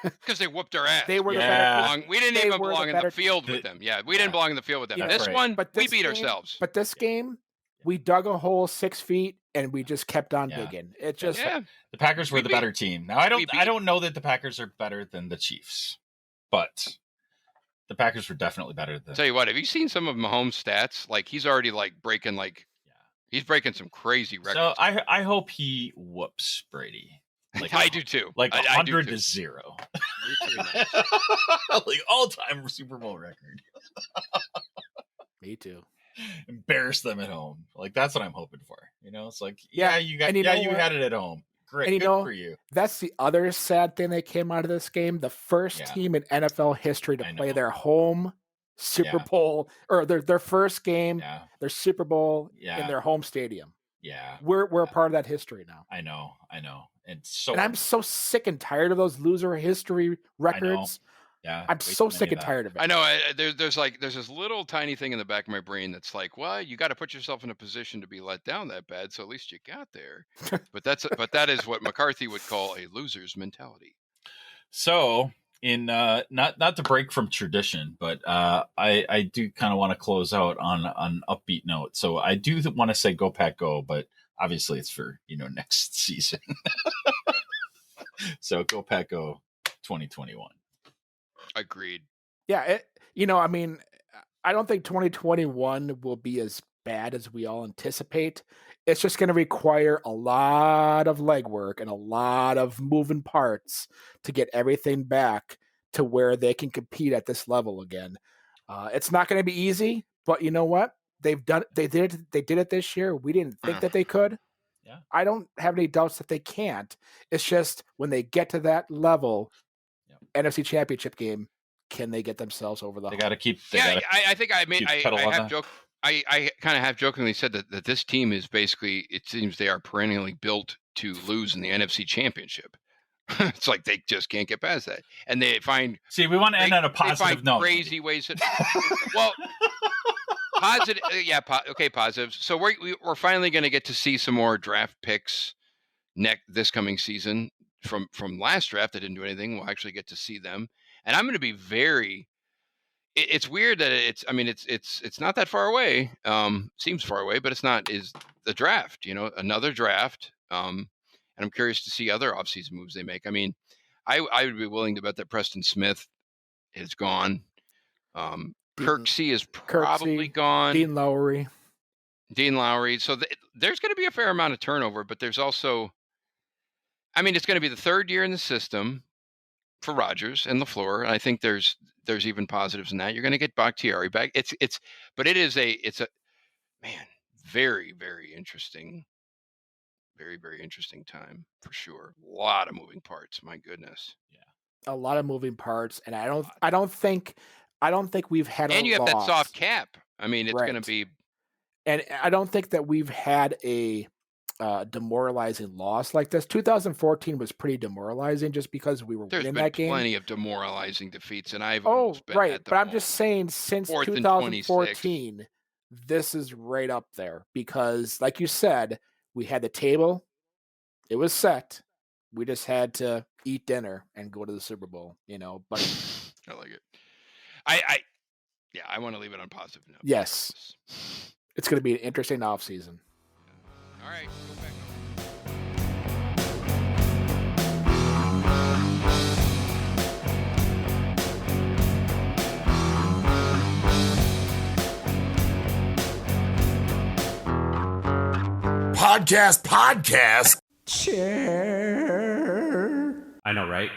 because they whooped our ass. They were the better. We didn't even belong in the field with them. Yeah, we didn't belong in the field with them. This one, we beat ourselves. But this game, we dug a hole 6 feet and we just kept on digging. It just the Packers were the better team. Now I don't know that the Packers are better than the Chiefs, but the Packers were definitely better than. Tell you what, have you seen some of Mahomes' stats? Like he's already breaking he's breaking some crazy records. So I hope he whoops Brady. I do too. 100 to 0. Like all-time Super Bowl record. Me too. Embarrass them at home. Like that's what I'm hoping for. It's like you had it at home. Great. And good for you. That's the other sad thing that came out of this game. The first team in NFL history to play their home Super Bowl or their first game, their Super Bowl in their home stadium. Yeah. We're a part of that history now. I know. And I'm so sick and tired of those loser history records. Yeah. I'm so sick and tired of it. I know. There's this little tiny thing in the back of my brain that's like, well, you got to put yourself in a position to be let down that bad, so at least you got there. but that is what McCarthy would call a loser's mentality. So in not to break from tradition, but I do kind of want to close out on an upbeat note. So I do want to say go Pack go, but obviously it's for next season. So go Pack go 2021. Agreed. Yeah, I mean, I don't think 2021 will be as bad as we all anticipate. It's just going to require a lot of legwork and a lot of moving parts to get everything back to where they can compete at this level again. It's not going to be easy, but you know what? They did it this year. We didn't think that they could. Yeah. I don't have any doubts that they can't. It's just when they get to that level, NFC Championship game, can they get themselves over the hump? They got to keep. I think I kind of half jokingly said that this team is basically, it seems they are perennially built to lose in the NFC Championship. It's like they just can't get past that, and they find. See, we want to end on a positive note. Crazy ways to. Well, positive. Okay, positive. So we're finally going to get to see some more draft picks this coming season from last draft that didn't do anything. We'll actually get to see them, and I'm going to be very. It's weird that it's not that far away. Seems far away, but it's not. Is the draft? Another draft. And I'm curious to see other offseason moves they make. I mean, I would be willing to bet that Preston Smith is gone. Kirksey is probably gone. Dean Lowry. So there's going to be a fair amount of turnover, but there's also, it's going to be the third year in the system for Rodgers and LaFleur. And I think there's even positives in that. You're going to get Bakhtiari back. But it's a very, very interesting. Very, very interesting time for sure. A lot of moving parts. My goodness. Yeah. A lot of moving parts. And I don't think we've had and you have that soft cap. It's going to be. And I don't think that we've had a demoralizing loss like this. 2014 was pretty demoralizing just because we were winning that game. There's been plenty of demoralizing defeats, and I've been but I'm just saying since 2014, this is right up there because, like you said, we had the table. It was set. We just had to eat dinner and go to the Super Bowl, but I like it. I want to leave it on positive note. Yes. It's going to be an interesting offseason. All right. Go back. Podcast. Chair. I know, right?